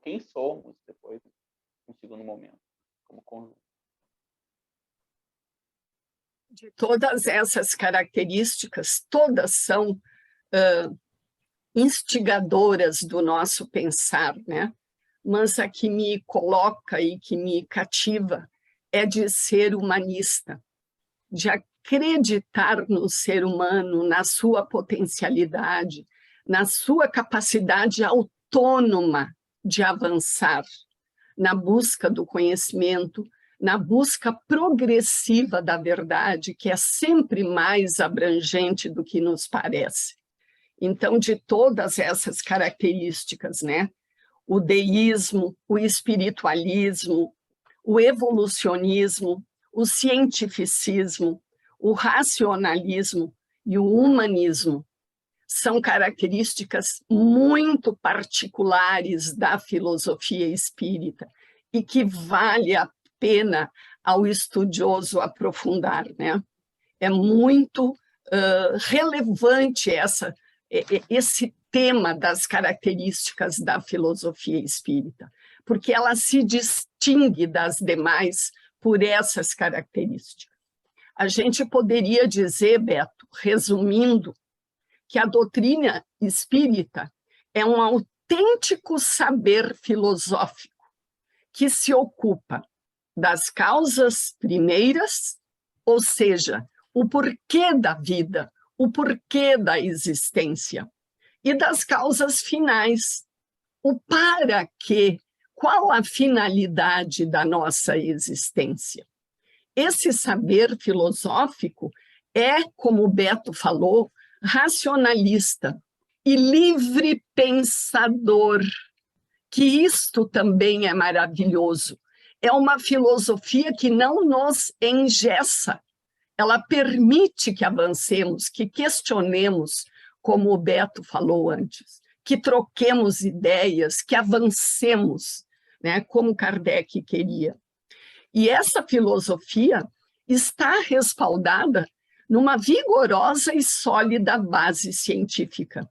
Quem somos depois, no segundo momento, como conjunto. De todas essas características, todas são instigadoras do nosso pensar, né? Mas a que me coloca e que me cativa é de ser humanista, de acreditar no ser humano, na sua potencialidade, na sua capacidade autônoma de avançar na busca do conhecimento, na busca progressiva da verdade, que é sempre mais abrangente do que nos parece. Então, de todas essas características, né? O deísmo, o espiritualismo, o evolucionismo, o cientificismo, o racionalismo e o humanismo são características muito particulares da filosofia espírita e que vale a pena ao estudioso aprofundar, né? É muito relevante esse tema das características da filosofia espírita, porque ela se distingue das demais por essas características. A gente poderia dizer, Beto, resumindo, que a doutrina espírita é um autêntico saber filosófico que se ocupa das causas primeiras, ou seja, o porquê da vida, o porquê da existência, e das causas finais, o para quê, qual a finalidade da nossa existência. Esse saber filosófico é, como o Beto falou, racionalista e livre pensador, que isto também é maravilhoso. É uma filosofia que não nos engessa, ela permite que avancemos, que questionemos, como o Beto falou antes, que troquemos ideias, que avancemos, né, como Kardec queria. E essa filosofia, está respaldada numa vigorosa e sólida base científica,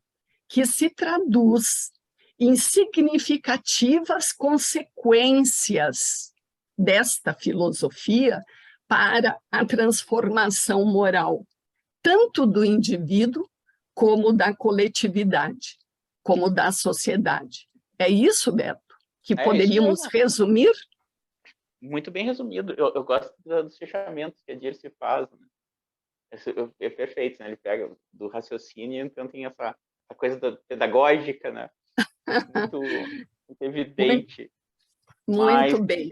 que se traduz em significativas consequências desta filosofia para a transformação moral, tanto do indivíduo como da coletividade, como da sociedade. É isso, Beto, que poderíamos resumir? Muito bem resumido. Eu gosto dos fechamentos que a Dirce faz, né? É perfeito, né? Ele pega do raciocínio, então tem essa coisa pedagógica, né? Muito evidente. Muito bem.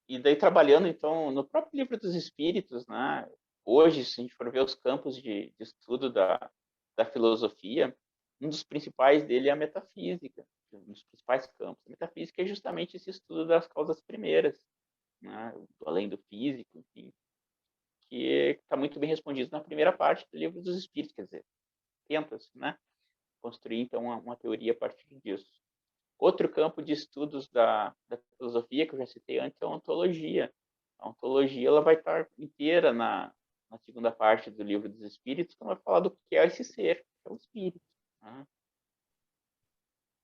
E daí trabalhando, então, no próprio Livro dos Espíritos, né? Hoje, se a gente for ver os campos de estudo da filosofia, um dos principais dele é a metafísica, um dos principais campos. A metafísica é justamente esse estudo das causas primeiras, né? Além do físico, enfim, que está muito bem respondido na primeira parte do Livro dos Espíritos, quer dizer, tenta-se, né? Construir, então, uma teoria a partir disso. Outro campo de estudos da filosofia, que eu já citei antes, é a ontologia. A ontologia ela vai estar inteira na segunda parte do Livro dos Espíritos, então vai falar do que é esse ser, que é o espírito. Né?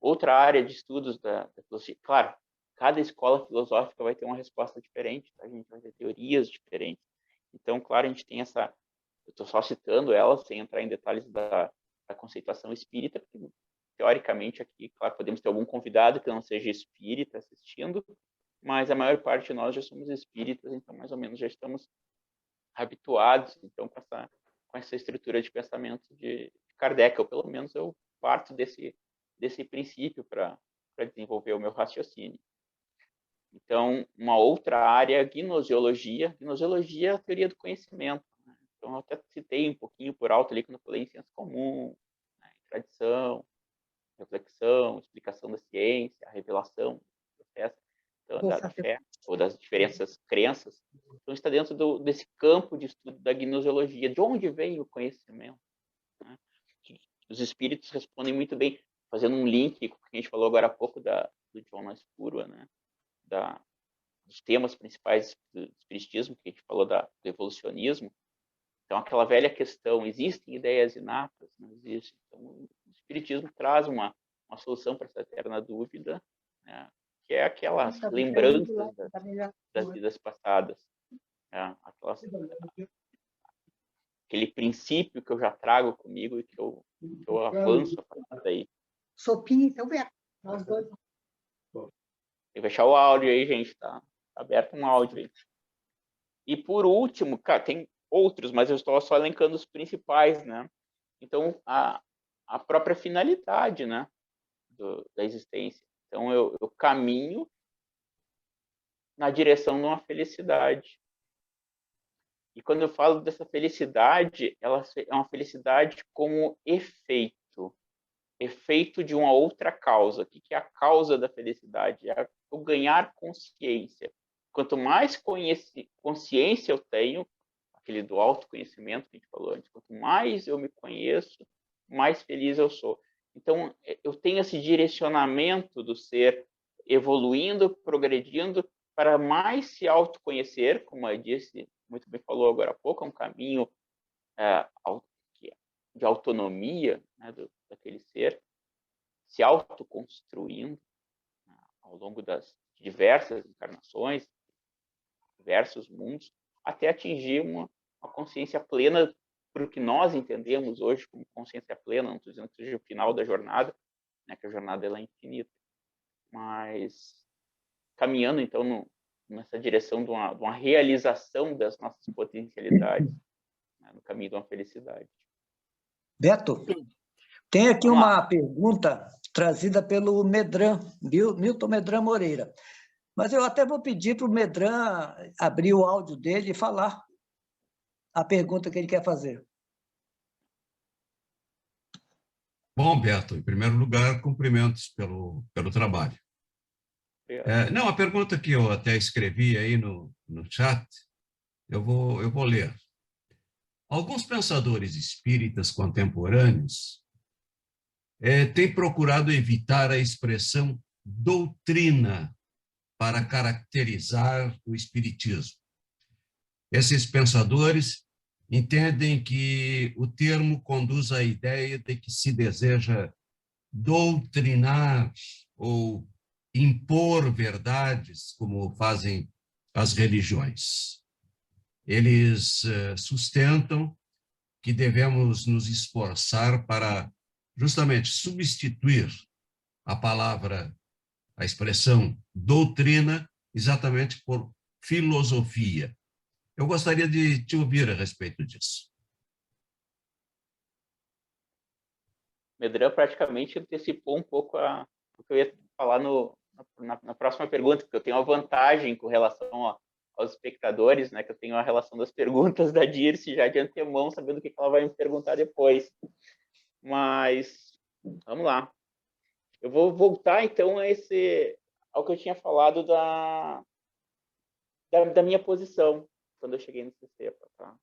Outra área de estudos da filosofia, claro, cada escola filosófica vai ter uma resposta diferente, tá? A gente vai ter teorias diferentes. Então, claro, a gente tem essa... Eu estou só citando ela, sem entrar em detalhes da conceituação espírita, porque, teoricamente, aqui, claro, podemos ter algum convidado que não seja espírita assistindo, mas a maior parte de nós já somos espíritas, então, mais ou menos, já estamos habituados, então, com essa estrutura de pensamento de Kardec, ou pelo menos eu parto desse princípio para desenvolver o meu raciocínio. Então, uma outra área é a gnoseologia. Gnoseologia é a teoria do conhecimento. Né? Então, eu até citei um pouquinho por alto ali quando eu falei em senso comum, né? Tradição, reflexão, explicação da ciência, a revelação do processo da fé, ou das diferentes crenças. Então, está dentro desse campo de estudo da gnoseologia. De onde vem o conhecimento? Né? Os espíritos respondem muito bem, fazendo um link com o que a gente falou agora há pouco do Jonas Purwa, né? Dos temas principais do espiritismo, que a gente falou do evolucionismo. Então, aquela velha questão, existem ideias inatas? Não existem. Então, o espiritismo traz uma solução para essa eterna dúvida, né? Que é aquelas lembranças das vidas passadas. Né? Aquele princípio que eu já trago comigo e que eu avanço a partir daí. Sopinha, então, vem. Nós dois. Tem que fechar o áudio aí, gente. Tá aberto um áudio aí. E por último, cara, tem outros, mas eu estou só elencando os principais, né? Então, a própria finalidade, né? Da existência. Então, eu caminho na direção de uma felicidade. E quando eu falo dessa felicidade, ela é uma felicidade como efeito de uma outra causa. O que é a causa da felicidade? É o ganhar consciência. Quanto mais consciência eu tenho, aquele do autoconhecimento que a gente falou antes, quanto mais eu me conheço, mais feliz eu sou. Então, eu tenho esse direcionamento do ser evoluindo, progredindo, para mais se autoconhecer, como a disse, muito bem falou agora há pouco, é um caminho de autonomia, né, daquele ser, se autoconstruindo, né, ao longo das diversas encarnações, diversos mundos, até atingir uma consciência plena, para o que nós entendemos hoje como consciência plena. Não estou dizendo que seja o final da jornada, né, que a jornada ela é infinita, mas caminhando, então, nessa direção de uma realização das nossas potencialidades, né, no caminho de uma felicidade. Beto, tem aqui uma pergunta trazida pelo Medran, Milton Medran Moreira. Mas eu até vou pedir para o Medran abrir o áudio dele e falar a pergunta que ele quer fazer. Bom, Beto, em primeiro lugar, cumprimentos pelo trabalho. Não, a pergunta que eu até escrevi aí no chat, eu vou ler. Alguns pensadores espíritas contemporâneos têm procurado evitar a expressão doutrina para caracterizar o espiritismo. Esses pensadores entendem que o termo conduz à ideia de que se deseja doutrinar ou impor verdades, como fazem as religiões. Eles sustentam que devemos nos esforçar para justamente substituir a palavra, a expressão doutrina, exatamente por filosofia. Eu gostaria de te ouvir a respeito disso. Medran praticamente antecipou um pouco o que eu ia falar na próxima pergunta, porque eu tenho uma vantagem com relação aos espectadores, né, que eu tenho a relação das perguntas da Dirce já de antemão, sabendo o que ela vai me perguntar depois. Mas, vamos lá. Eu vou voltar, então, ao que eu tinha falado da minha posição, quando eu cheguei no CCEPA, tá?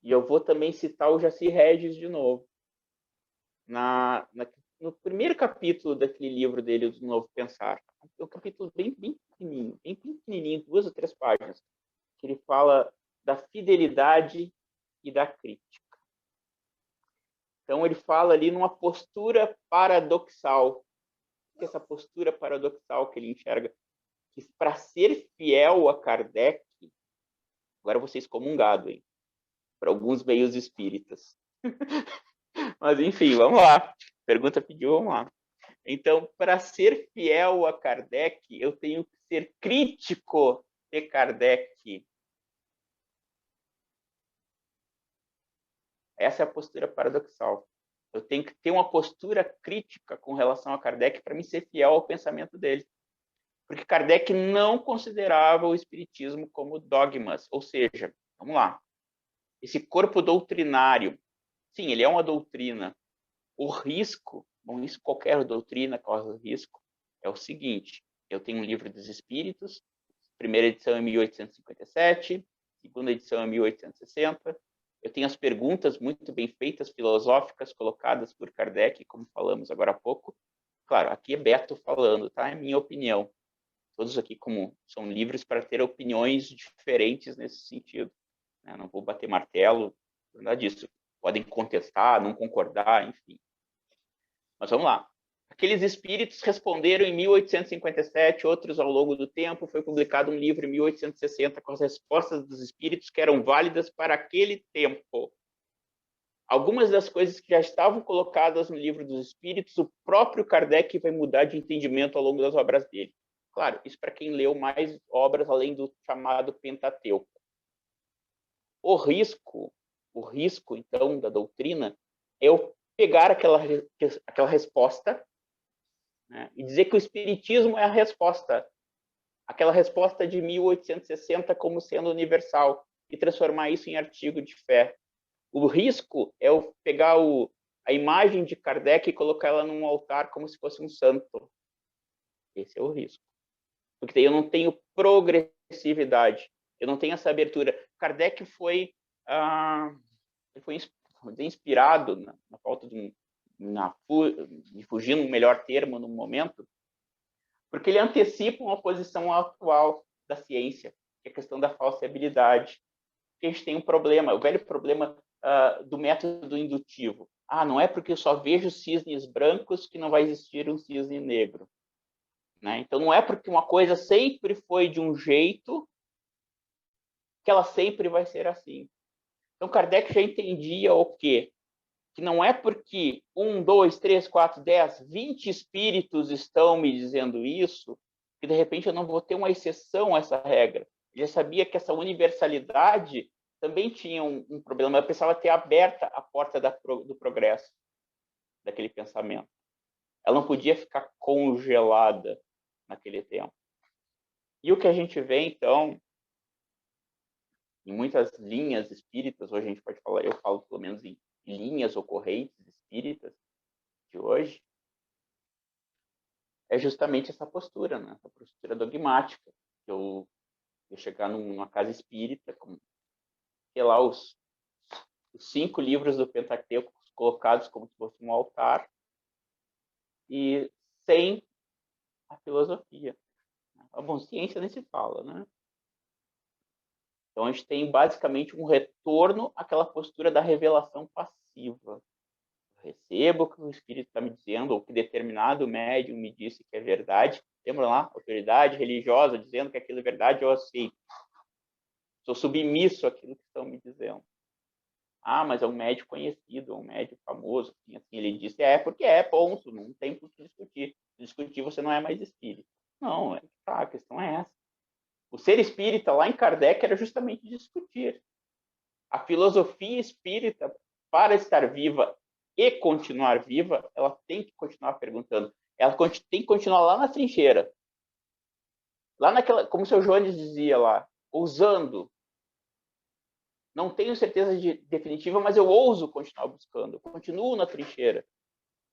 E eu vou também citar o Jaci Regis de novo. No primeiro capítulo daquele livro dele, do Novo Pensar, é um capítulo bem pequenininho, 2 ou 3 páginas, que ele fala da fidelidade e da crítica. Então, ele fala ali numa postura paradoxal. Que essa postura paradoxal que ele enxerga, que para ser fiel a Kardec, agora eu vou ser excomungado, hein? Para alguns meios espíritas. Mas, enfim, vamos lá. Pergunta pediu, vamos lá. Então, para ser fiel a Kardec, eu tenho que ser crítico de Kardec. Essa é a postura paradoxal. Eu tenho que ter uma postura crítica com relação a Kardec para me ser fiel ao pensamento dele. Porque Kardec não considerava o espiritismo como dogmas. Ou seja, vamos lá, esse corpo doutrinário, sim, ele é uma doutrina. O risco, bom, isso qualquer doutrina causa risco, é o seguinte: eu tenho um livro dos Espíritos, primeira edição em 1857, segunda edição em 1860, eu tenho as perguntas muito bem feitas, filosóficas, colocadas por Kardec, como falamos agora há pouco. Claro, aqui é Beto falando, tá? É minha opinião. Todos aqui como são livres para ter opiniões diferentes nesse sentido. Não vou bater martelo, nada disso. Podem contestar, não concordar, enfim. Mas vamos lá. Aqueles espíritos responderam em 1857, outros ao longo do tempo. Foi publicado um livro em 1860 com as respostas dos espíritos que eram válidas para aquele tempo. Algumas das coisas que já estavam colocadas no livro dos espíritos, o próprio Kardec vai mudar de entendimento ao longo das obras dele. Claro, isso para quem leu mais obras além do chamado Pentateuco. O risco, então, da doutrina é eu pegar aquela resposta, né, e dizer que o Espiritismo é a resposta. Aquela resposta de 1860 como sendo universal e transformar isso em artigo de fé. O risco é eu pegar a imagem de Kardec e colocar ela num altar como se fosse um santo. Esse é o risco. Porque daí eu não tenho progressividade, eu não tenho essa abertura. Kardec foi inspirado, na falta de fugir no melhor termo no momento, porque ele antecipa uma posição atual da ciência, que é a questão da falseabilidade. Porque a gente tem um problema, o velho problema do método indutivo. Não é porque eu só vejo cisnes brancos que não vai existir um cisne negro. Né? Então, não é porque uma coisa sempre foi de um jeito que ela sempre vai ser assim. Então, Kardec já entendia o quê? Que não é porque 1, 2, 3, 4, 10, 20 espíritos estão me dizendo isso, que de repente eu não vou ter uma exceção a essa regra. Ele já sabia que essa universalidade também tinha um problema. Eu precisava ter aberta a porta do progresso daquele pensamento. Ela não podia ficar congelada naquele tempo. E o que a gente vê, então, em muitas linhas espíritas, hoje a gente pode falar, eu falo pelo menos em linhas ou correntes espíritas de hoje, é justamente essa postura, né? Essa postura dogmática. Eu chegar numa casa espírita, com, sei lá, os 5 livros do Pentateuco colocados como se fosse um altar, e sem a filosofia. A bom, ciência nem se fala, né? Então, a gente tem basicamente um retorno àquela postura da revelação passiva. Eu recebo o que o Espírito está me dizendo, ou que determinado médium me disse que é verdade. Lembra lá? Autoridade religiosa dizendo que aquilo é verdade, eu aceito. Sou submisso àquilo que estão me dizendo. Ah, mas é um médium conhecido, é um médium famoso. Assim, ele disse, porque ponto, não tem por que discutir. Se discutir, você não é mais espírita. Não, a questão é essa. O ser espírita, lá em Kardec, era justamente discutir. A filosofia espírita, para estar viva e continuar viva, ela tem que continuar perguntando. Ela tem que continuar lá na trincheira. Lá naquela, como o seu Jones dizia lá, ousando. Não tenho certeza definitiva, mas eu ouso continuar buscando. Eu continuo na trincheira.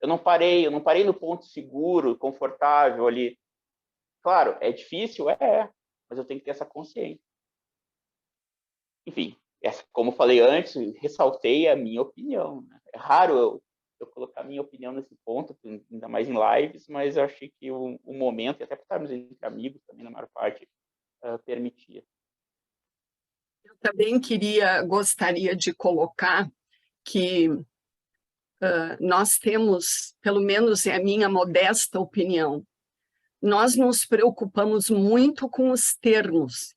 Eu não parei no ponto seguro, confortável ali. Claro, é difícil, mas eu tenho que ter essa consciência. Enfim, como eu falei antes, ressaltei a minha opinião. Né? É raro eu colocar a minha opinião nesse ponto, ainda mais em lives, mas eu achei que o momento, e até por estarmos entre amigos também, na maior parte, permitia. Eu também gostaria de colocar que nós temos, pelo menos é a minha modesta opinião, nós nos preocupamos muito com os termos,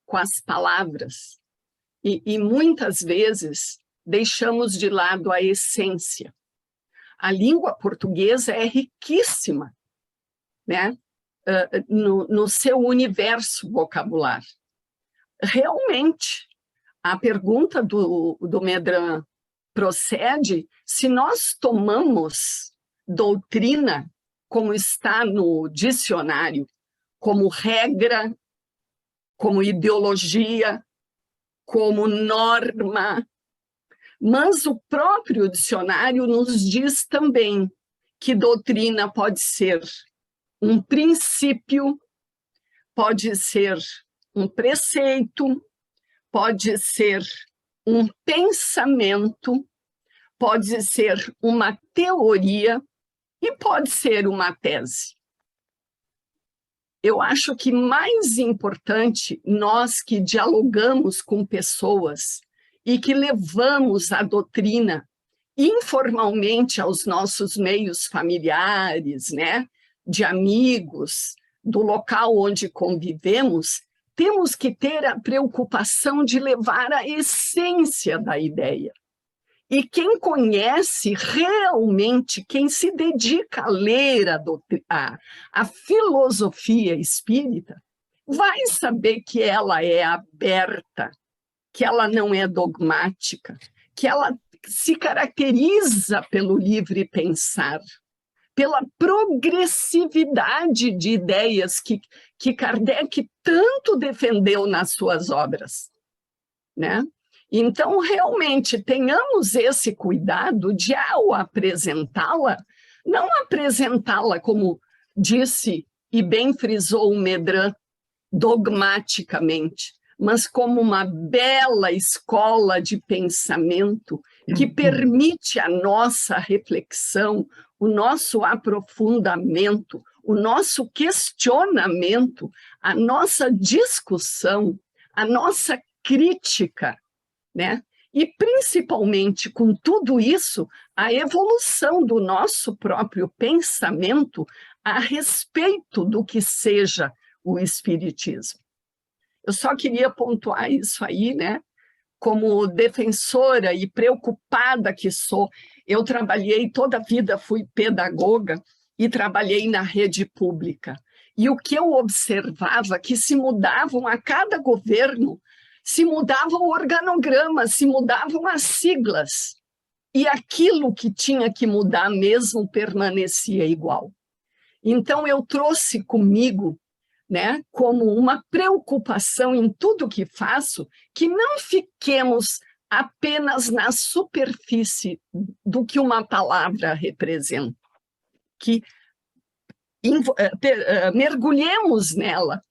com as palavras, e muitas vezes deixamos de lado a essência. A língua portuguesa é riquíssima, né? No seu universo vocabular. Realmente, a pergunta do Medran procede se nós tomamos doutrina, como está no dicionário, como regra, como ideologia, como norma, mas o próprio dicionário nos diz também que doutrina pode ser um princípio, pode ser um preceito, pode ser um pensamento, pode ser uma teoria e pode ser uma tese. Eu acho que mais importante, nós que dialogamos com pessoas e que levamos a doutrina informalmente aos nossos meios familiares, né, de amigos, do local onde convivemos, temos que ter a preocupação de levar a essência da ideia. E quem conhece realmente, quem se dedica a ler a filosofia espírita, vai saber que ela é aberta, que ela não é dogmática, que ela se caracteriza pelo livre pensar, pela progressividade de ideias que Kardec tanto defendeu nas suas obras, né? Então, realmente, tenhamos esse cuidado de, ao apresentá-la, não apresentá-la, como disse e bem frisou o Medran, dogmaticamente, mas como uma bela escola de pensamento que permite a nossa reflexão, o nosso aprofundamento, o nosso questionamento, a nossa discussão, a nossa crítica, né? E, principalmente, com tudo isso, a evolução do nosso próprio pensamento a respeito do que seja o Espiritismo. Eu só queria pontuar isso aí, né? Como defensora e preocupada que sou, eu trabalhei toda a vida, fui pedagoga e trabalhei na rede pública. E o que eu observava que se mudavam a cada governo, se mudava o organograma, se mudavam as siglas, e aquilo que tinha que mudar mesmo permanecia igual. Então, eu trouxe comigo, né, como uma preocupação em tudo que faço, que não fiquemos apenas na superfície do que uma palavra representa, que mergulhemos nela,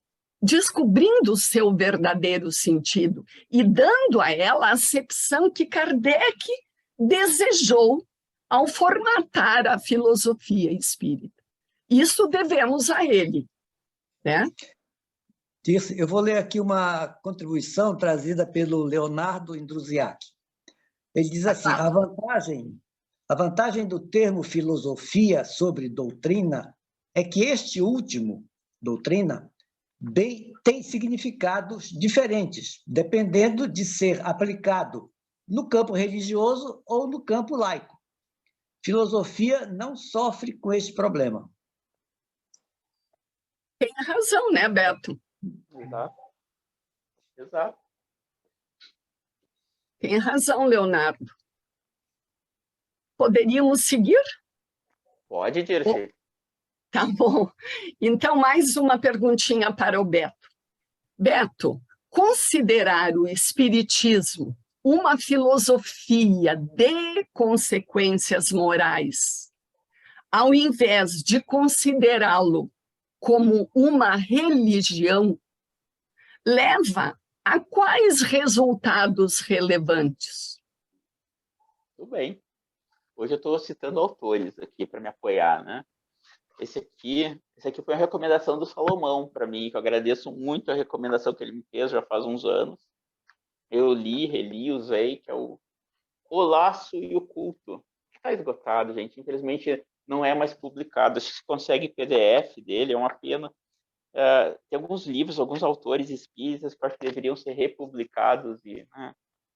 descobrindo o seu verdadeiro sentido e dando a ela a acepção que Kardec desejou ao formatar a filosofia espírita. Isso devemos a ele, né? Eu vou ler aqui uma contribuição trazida pelo Leonardo Indrusiak. Ele diz assim: a vantagem do termo filosofia sobre doutrina é que este último, doutrina, tem significados diferentes, dependendo de ser aplicado no campo religioso ou no campo laico. Filosofia não sofre com esse problema. Tem razão, né, Beto? Exato. Exato. Tem razão, Leonardo. Poderíamos seguir? Pode, Dirce. Tá bom. Então, mais uma perguntinha para o Beto. Beto, considerar o espiritismo uma filosofia de consequências morais, ao invés de considerá-lo como uma religião, leva a quais resultados relevantes? Tudo bem. Hoje eu estou citando autores aqui para me apoiar, né? Esse aqui foi uma recomendação do Salomão para mim, que eu agradeço muito a recomendação que ele me fez já faz uns anos. Eu li, reli, usei, que é o Laço e o Culto. Está esgotado, gente. Infelizmente, não é mais publicado. Acho que se consegue PDF dele, é uma pena. Tem alguns livros, alguns autores espíritas que eu acho que deveriam ser republicados e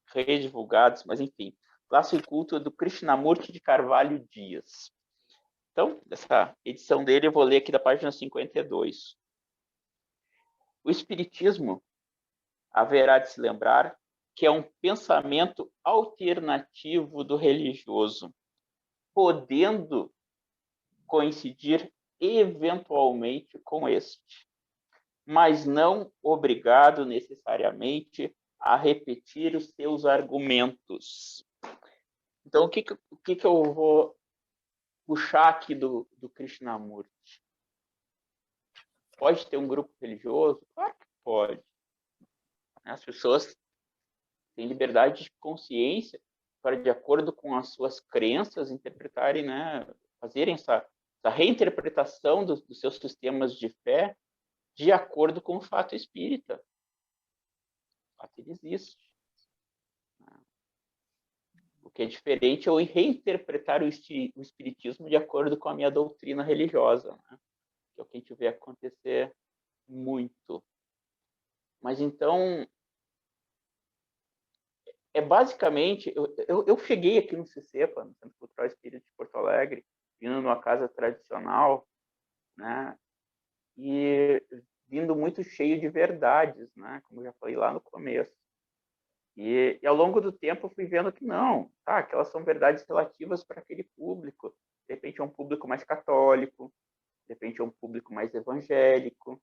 redivulgados, mas enfim. Laço e Culto do Krishnamurti de Carvalho Dias. Então, dessa edição dele, eu vou ler aqui da página 52. O Espiritismo, haverá de se lembrar, que é um pensamento alternativo do religioso, podendo coincidir eventualmente com este, mas não obrigado necessariamente a repetir os seus argumentos. Então, o que eu vou puxar aqui do Krishnamurti? Pode ter um grupo religioso? Claro que pode. As pessoas têm liberdade de consciência para, de acordo com as suas crenças, interpretarem, né, fazerem essa reinterpretação dos seus sistemas de fé de acordo com o fato espírita. O fato ele existe. O que é diferente é eu reinterpretar o espiritismo de acordo com a minha doutrina religiosa, né? Que é o que a gente vê acontecer muito. Mas então, basicamente, eu cheguei aqui no CICEPA, no Centro Cultural Espírita de Porto Alegre, vindo numa casa tradicional, né? E vindo muito cheio de verdades, né? Como eu já falei lá no começo. E ao longo do tempo eu fui vendo que não, tá, que elas são verdades relativas para aquele público. De repente é um público mais católico, de repente é um público mais evangélico,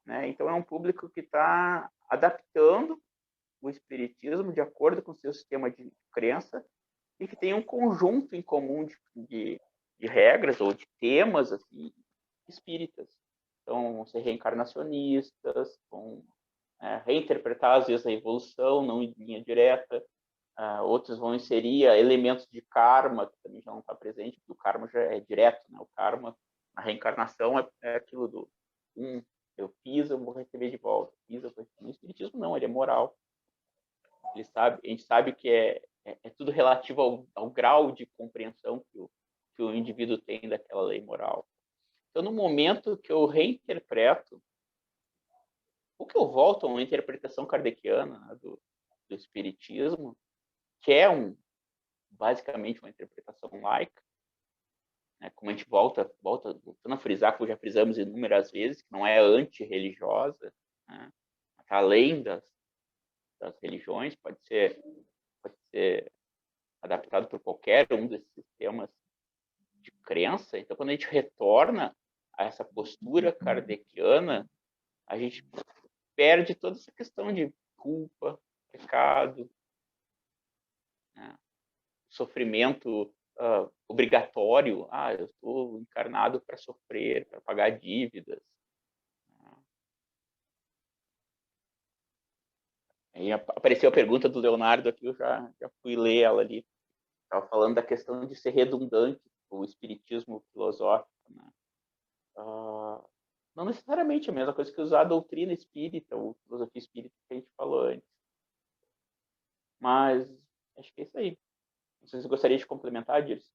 né? Então é um público que está adaptando o espiritismo de acordo com o seu sistema de crença e que tem um conjunto em comum de regras ou de temas assim, espíritas. Então vão ser reencarnacionistas, vão reinterpretar, às vezes, a evolução, não em linha direta. Outros vão inserir elementos de karma, que também já não está presente, porque o karma já é direto, né? O karma, a reencarnação é aquilo do eu fiz, eu vou receber de volta. Fiz, eu vou receber. No espiritismo, não, ele é moral. A gente sabe que é tudo relativo ao grau de compreensão que o indivíduo tem daquela lei moral. Então, no momento que eu reinterpreto, o que eu volto a uma interpretação kardeciana, né, do espiritismo, que é basicamente uma interpretação laica, né, como a gente voltando a frisar, como já frisamos inúmeras vezes, que não é antirreligiosa, né, está além das religiões, pode ser adaptado por qualquer um desses sistemas de crença. Então, quando a gente retorna a essa postura kardeciana, a gente perde toda essa questão de culpa, pecado, né? Sofrimento obrigatório. Eu estou encarnado para sofrer, para pagar dívidas. Aí apareceu a pergunta do Leonardo aqui, eu já fui ler ela ali. Estava falando da questão de ser redundante o espiritismo filosófico, né? não necessariamente a mesma coisa que usar a doutrina espírita ou filosofia espírita que a gente falou antes. Mas acho que é isso aí. Vocês gostariam de complementar, Dirce?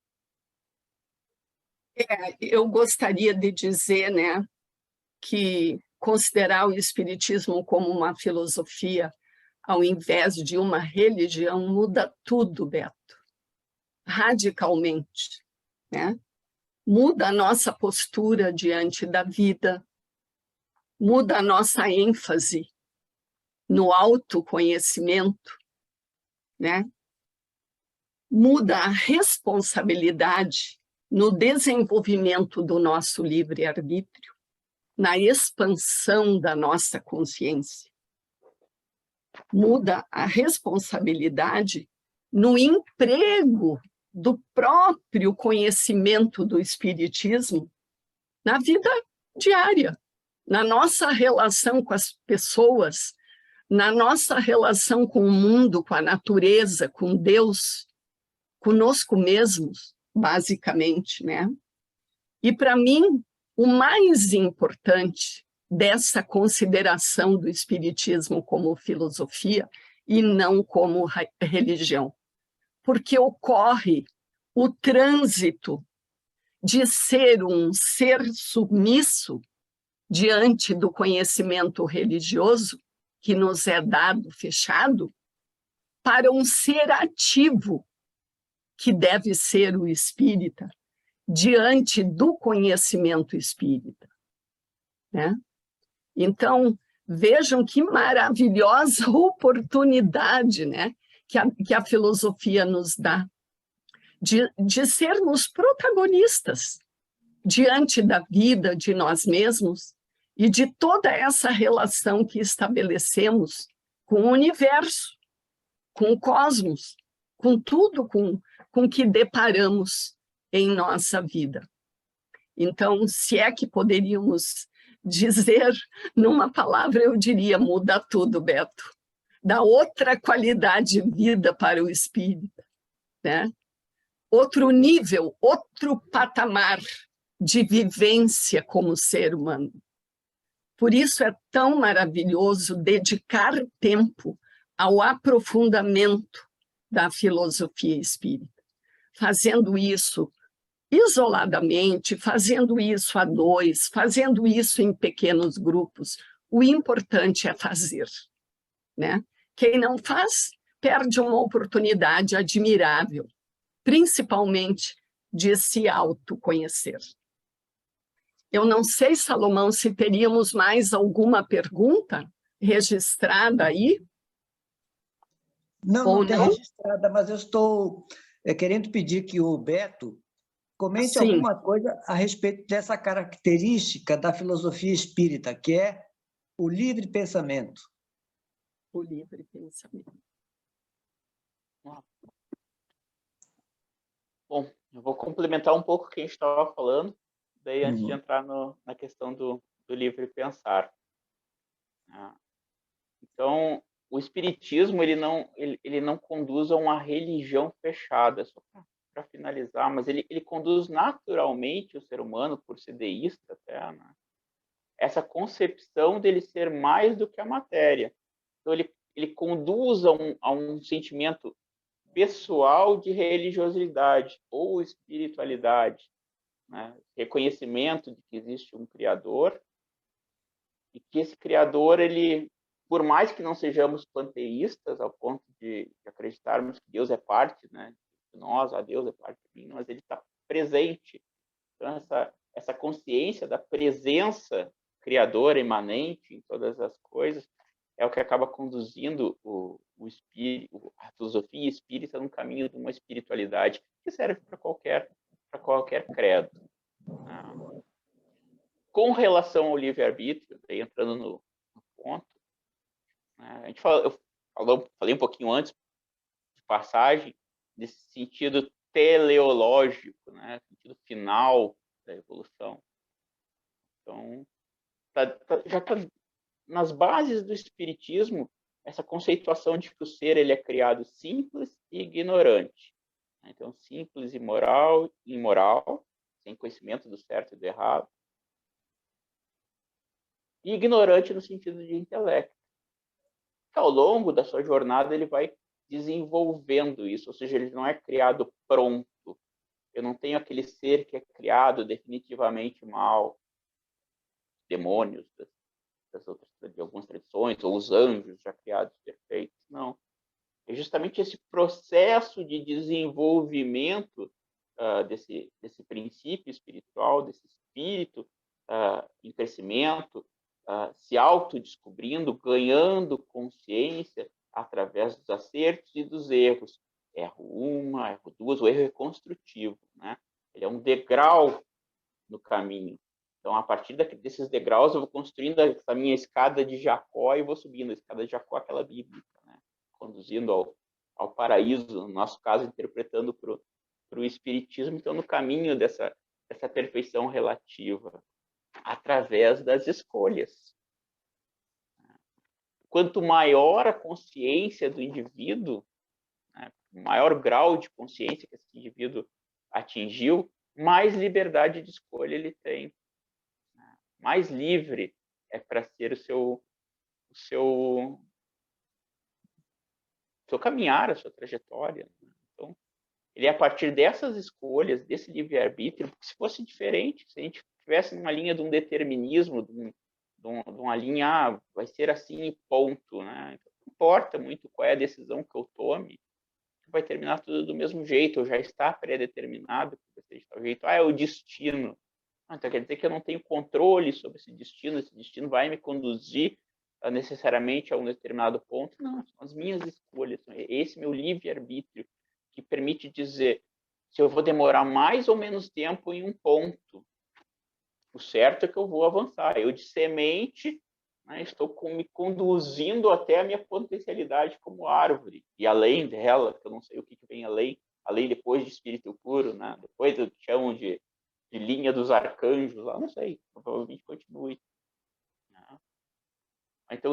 Eu gostaria de dizer, né, que considerar o espiritismo como uma filosofia, ao invés de uma religião, muda tudo, Beto, radicalmente, né? Muda a nossa postura diante da vida, muda a nossa ênfase no autoconhecimento, né? Muda a responsabilidade no desenvolvimento do nosso livre-arbítrio, na expansão da nossa consciência. Muda a responsabilidade no emprego do próprio conhecimento do espiritismo na vida diária, na nossa relação com as pessoas, na nossa relação com o mundo, com a natureza, com Deus, conosco mesmos, basicamente, né? E para mim, o mais importante dessa consideração do espiritismo como filosofia e não como religião, porque ocorre o trânsito de ser um ser submisso diante do conhecimento religioso que nos é dado, fechado, para um ser ativo, que deve ser o espírita, diante do conhecimento espírita, né? Então, vejam que maravilhosa oportunidade, né, que a filosofia nos dá de sermos protagonistas diante da vida de nós mesmos e de toda essa relação que estabelecemos com o universo, com o cosmos, com tudo com que deparamos em nossa vida. Então, se é que poderíamos dizer numa palavra, eu diria, muda tudo, Beto. Dá outra qualidade de vida para o espírita, né? Outro nível, outro patamar de vivência como ser humano. Por isso é tão maravilhoso dedicar tempo ao aprofundamento da filosofia espírita, fazendo isso isoladamente, fazendo isso a dois, fazendo isso em pequenos grupos. O importante é fazer, né? Quem não faz, perde uma oportunidade admirável, principalmente de se autoconhecer. Eu não sei, Salomão, se teríamos mais alguma pergunta registrada aí? Não, não tem registrada, mas eu estou querendo pedir que o Beto comente alguma coisa a respeito dessa característica da filosofia espírita, que é o livre pensamento. O livre pensamento. Bom, eu vou complementar um pouco o que a gente estava falando, daí antes de entrar na questão do livre pensar. Então, o espiritismo ele não conduz a uma religião fechada, só para finalizar, mas ele conduz naturalmente o ser humano, por ser deísta até, né? Essa concepção dele ser mais do que a matéria. Então, ele conduz a um sentimento pessoal de religiosidade ou espiritualidade, né? Reconhecimento de que existe um Criador e que esse Criador, ele, por mais que não sejamos panteístas ao ponto de acreditarmos que Deus é parte, né, de nós, a Deus é parte de mim, mas ele está presente. Então, essa consciência da presença criadora imanente em todas as coisas é o que acaba conduzindo a filosofia espírita num caminho de uma espiritualidade que serve para qualquer credo. Com relação ao livre-arbítrio, entrando no ponto, a gente falei um pouquinho antes, de passagem, desse sentido teleológico, né, sentido final da evolução. Então, já está nas bases do espiritismo essa conceituação de que o ser ele é criado simples e ignorante. Então, simples e imoral, sem conhecimento do certo e do errado. e ignorante no sentido de intelecto. Ao longo da sua jornada, ele vai desenvolvendo isso, ou seja, ele não é criado pronto. Eu não tenho aquele ser que é criado definitivamente mal, demônios de algumas tradições, ou os anjos já criados perfeitos. Não. É justamente esse processo de desenvolvimento desse princípio espiritual, desse espírito em crescimento, se autodescobrindo, ganhando consciência através dos acertos e dos erros. Erro uma, erro duas, o erro é construtivo, né? Ele é um degrau no caminho. Então, a partir desses degraus, eu vou construindo essa minha escada de Jacó e vou subindo. A escada de Jacó, aquela bíblica, né? Conduzindo ao paraíso, no nosso caso, interpretando para o Espiritismo. Então, no caminho dessa perfeição relativa, através das escolhas. Quanto maior a consciência do indivíduo, né, maior grau de consciência que esse indivíduo atingiu, mais liberdade de escolha ele tem. Mais livre é para ser o seu caminhar, a sua trajetória. Então, ele é a partir dessas escolhas, desse livre-arbítrio, porque se fosse diferente, se a gente estivesse numa linha de um determinismo, de uma linha, vai ser assim e ponto, né? Então, não importa muito qual é a decisão que eu tome, vai terminar tudo do mesmo jeito, ou já está pré-determinado, que vai ser de tal jeito. É o destino. Então quer dizer que eu não tenho controle sobre esse destino vai me conduzir necessariamente a um determinado ponto. Não, são as minhas escolhas, esse meu livre-arbítrio que permite dizer se eu vou demorar mais ou menos tempo em um ponto. O certo é que eu vou avançar. Eu, de semente, né, estou me conduzindo até a minha potencialidade como árvore. E além dela, que eu não sei o que vem além depois de espírito puro, né? Depois eu chamo de linha dos arcanjos, lá não sei, provavelmente continue. Então,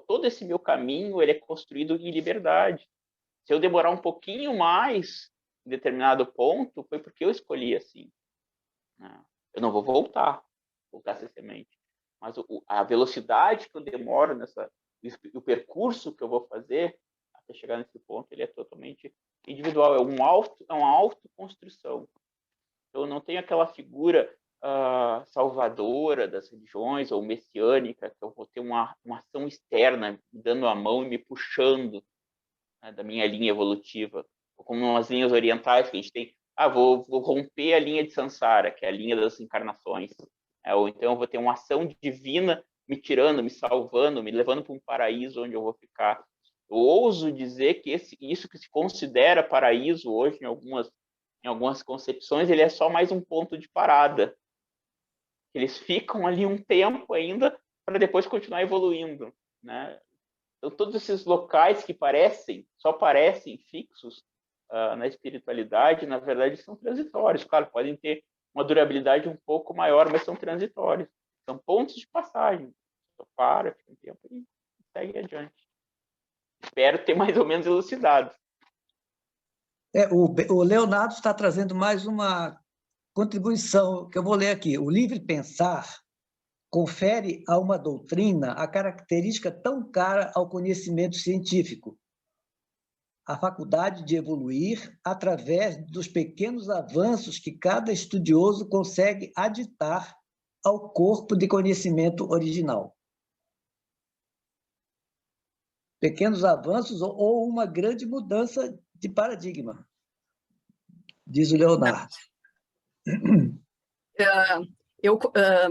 todo esse meu caminho ele é construído em liberdade. Se eu demorar um pouquinho mais em determinado ponto, foi porque eu escolhi assim. Eu não vou voltar a ser semente. Mas a velocidade que eu demoro o percurso que eu vou fazer até chegar nesse ponto, ele é totalmente individual. É uma autoconstrução. Eu não tenho aquela figura salvadora das religiões ou messiânica, que eu vou ter uma ação externa me dando a mão e me puxando, né, da minha linha evolutiva. Ou como nas linhas orientais, que a gente tem, vou romper a linha de Sansara, que é a linha das encarnações. Ou então eu vou ter uma ação divina me tirando, me salvando, me levando para um paraíso onde eu vou ficar. Eu ouso dizer que isso que se considera paraíso hoje, em algumas concepções, ele é só mais um ponto de parada. Eles ficam ali um tempo ainda para depois continuar evoluindo, né? Então, todos esses locais que só parecem fixos na espiritualidade, na verdade, são transitórios. Claro, podem ter uma durabilidade um pouco maior, mas são transitórios. São pontos de passagem. Só para, fica um tempo e segue adiante. Espero ter mais ou menos elucidado. O Leonardo está trazendo mais uma contribuição que eu vou ler aqui. O livre pensar confere a uma doutrina a característica tão cara ao conhecimento científico, a faculdade de evoluir através dos pequenos avanços que cada estudioso consegue aditar ao corpo de conhecimento original. Pequenos avanços ou uma grande mudança de paradigma, diz o Leonardo.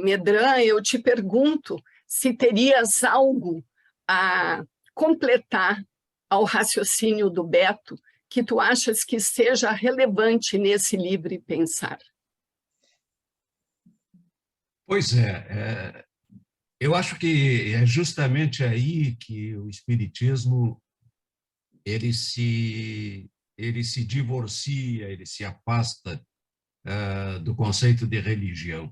Medran, eu te pergunto se terias algo a completar ao raciocínio do Beto que tu achas que seja relevante nesse livre pensar. Pois é, eu acho que é justamente aí que o espiritismo ele se divorcia, ele se afasta do conceito de religião.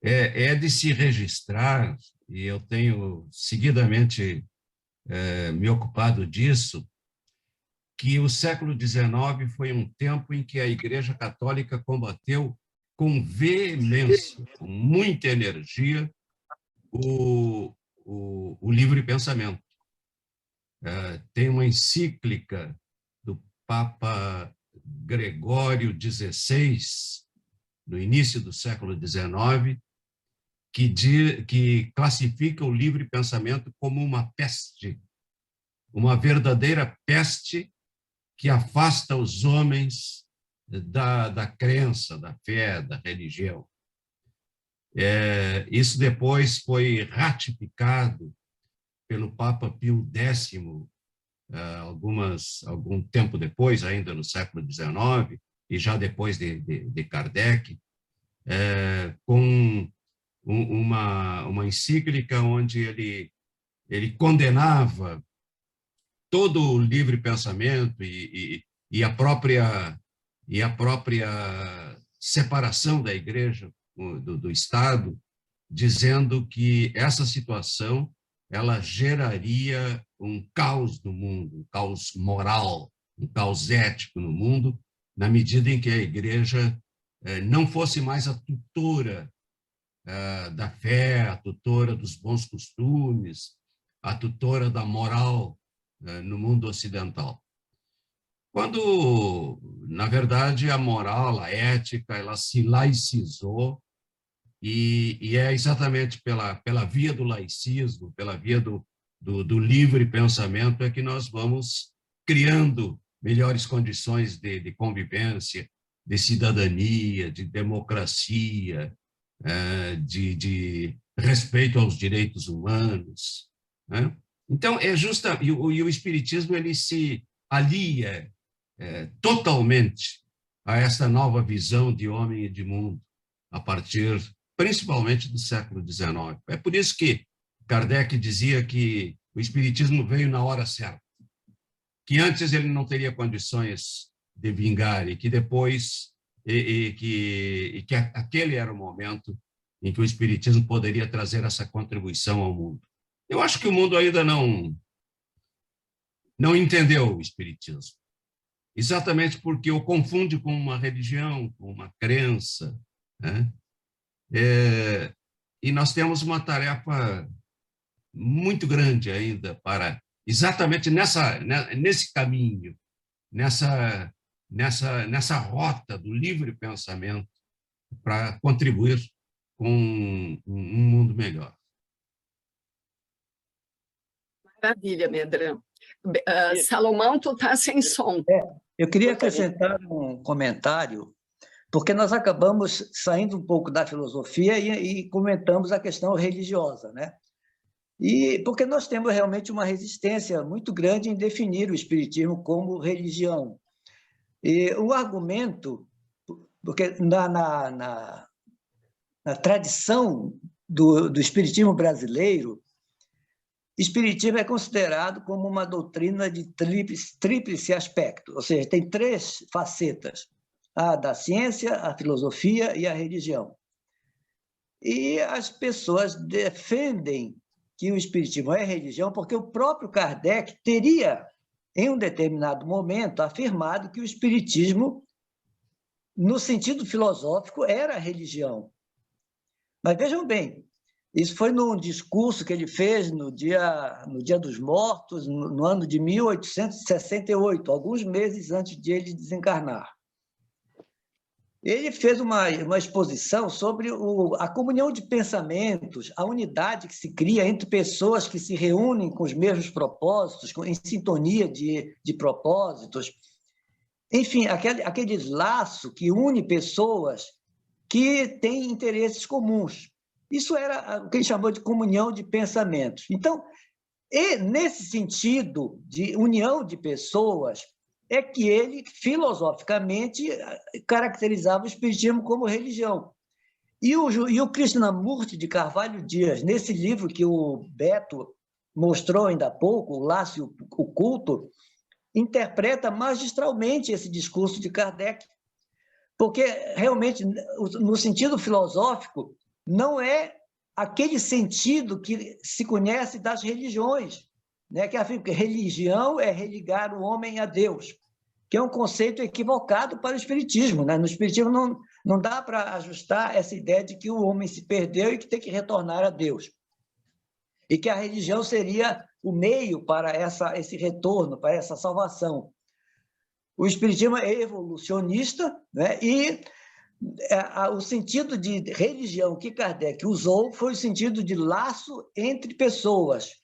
É de se registrar, e eu tenho seguidamente me ocupado disso, que o século XIX foi um tempo em que a Igreja Católica combateu com veemência, com muita energia, o livre pensamento. Tem uma encíclica do Papa Gregório XVI, no início do século XIX, que classifica o livre pensamento como uma peste, uma verdadeira peste que afasta os homens da crença, da fé, da religião. Isso depois foi ratificado pelo Papa Pio X, algum tempo depois, ainda no século XIX, e já depois de Kardec, com uma encíclica onde ele condenava todo o livre pensamento e a própria separação da Igreja do Estado, dizendo que essa situação ela geraria um caos no mundo, um caos moral, um caos ético no mundo, na medida em que a Igreja não fosse mais a tutora da fé, a tutora dos bons costumes, a tutora da moral no mundo ocidental. Quando, na verdade, a moral, a ética, ela se laicizou, e é exatamente pela via do laicismo, pela via do livre pensamento, é que nós vamos criando melhores condições de convivência, de cidadania, de democracia, de respeito aos direitos humanos, né? Então, e o Espiritismo ele se alia totalmente a essa nova visão de homem e de mundo, a partir principalmente do século XIX. É por isso que Kardec dizia que o Espiritismo veio na hora certa, que antes ele não teria condições de vingar e que depois, que aquele era o momento em que o Espiritismo poderia trazer essa contribuição ao mundo. Eu acho que o mundo ainda não entendeu o Espiritismo, exatamente porque o confunde com uma religião, com uma crença, né? E nós temos uma tarefa muito grande ainda para, exatamente nesse caminho, nessa rota do livre pensamento, para contribuir com um mundo melhor. Maravilha, Medrano. Salomão, tu está sem som. Eu queria acrescentar um comentário, porque nós acabamos saindo um pouco da filosofia e comentamos a questão religiosa, né? E porque nós temos realmente uma resistência muito grande em definir o Espiritismo como religião. E o argumento, porque na tradição do Espiritismo brasileiro, Espiritismo é considerado como uma doutrina de tríplice aspecto, ou seja, tem 3 facetas: a da ciência, a filosofia e a religião. E as pessoas defendem que o Espiritismo é religião porque o próprio Kardec teria, em um determinado momento, afirmado que o Espiritismo, no sentido filosófico, era religião. Mas vejam bem, isso foi num discurso que ele fez no Dia dos Mortos, no ano de 1868, alguns meses antes de ele desencarnar. Ele fez uma exposição sobre a comunhão de pensamentos, a unidade que se cria entre pessoas que se reúnem com os mesmos propósitos, em sintonia de propósitos. Enfim, aquele laço que une pessoas que têm interesses comuns. Isso era o que ele chamou de comunhão de pensamentos. Então, nesse sentido de união de pessoas, é que ele, filosoficamente, caracterizava o Espiritismo como religião. E o Krishnamurti de Carvalho Dias, nesse livro que o Beto mostrou ainda há pouco, O Laço e o Culto, interpreta magistralmente esse discurso de Kardec, porque, realmente, no sentido filosófico, não é aquele sentido que se conhece das religiões, né? Que religião é religar o homem a Deus, que é um conceito equivocado para o Espiritismo, né? No Espiritismo não dá para ajustar essa ideia de que o homem se perdeu e que tem que retornar a Deus. e que a religião seria o meio para esse retorno, para essa salvação. O espiritismo é evolucionista, né? E o sentido de religião que Kardec usou foi o sentido de laço entre pessoas,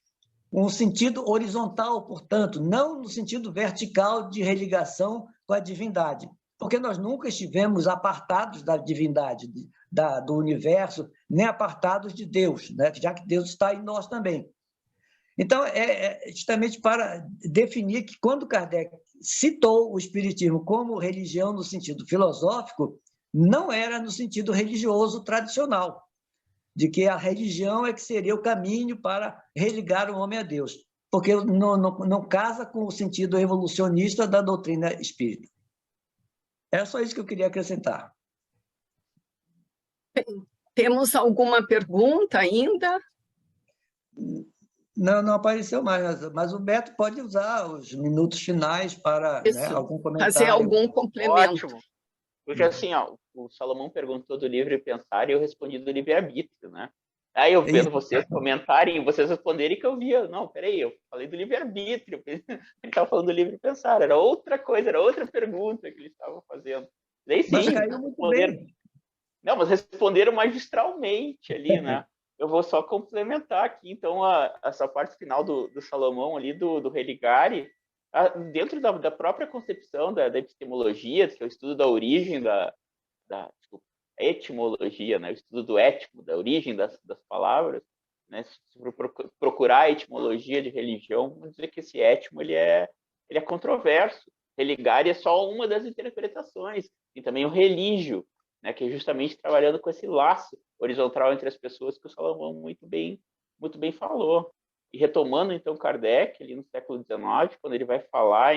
um sentido horizontal, portanto, não no sentido vertical de religação com a divindade, porque nós nunca estivemos apartados da divindade, do universo, nem apartados de Deus, né? Já que Deus está em nós também. Então, é justamente para definir que, quando Kardec citou o Espiritismo como religião no sentido filosófico, não era no sentido religioso tradicional, de que a religião é que seria o caminho para religar o homem a Deus, porque não casa com o sentido evolucionista da doutrina espírita. Era só isso que eu queria acrescentar. Temos alguma pergunta ainda? Não apareceu mais, mas o Beto pode usar os minutos finais para, né, algum comentário. Fazer algum complemento. Ótimo. Porque assim, o Salomão perguntou do livre pensar e eu respondi do livre-arbítrio, né? Aí eu vendo vocês comentarem, vocês responderem que eu via. Não, peraí, eu falei do livre-arbítrio. Ele estava falando do livre pensar, era outra coisa, era outra pergunta que eles estavam fazendo. Daí sim, mas caiu muito bem. Não, mas responderam magistralmente ali, né? Eu vou só complementar aqui, então, essa parte final do Salomão ali, do Religare, dentro da própria concepção da epistemologia, que é o estudo da origem desculpa, etimologia, né? O estudo do étimo, da origem das palavras, né? Se procurar a etimologia de religião, vamos dizer que esse étimo ele é controverso. Religare é só uma das interpretações. E também o religio, né? Que é justamente trabalhando com esse laço horizontal entre as pessoas que o Salomão muito bem falou. E retomando, então, Kardec, ali no século XIX, quando ele vai falar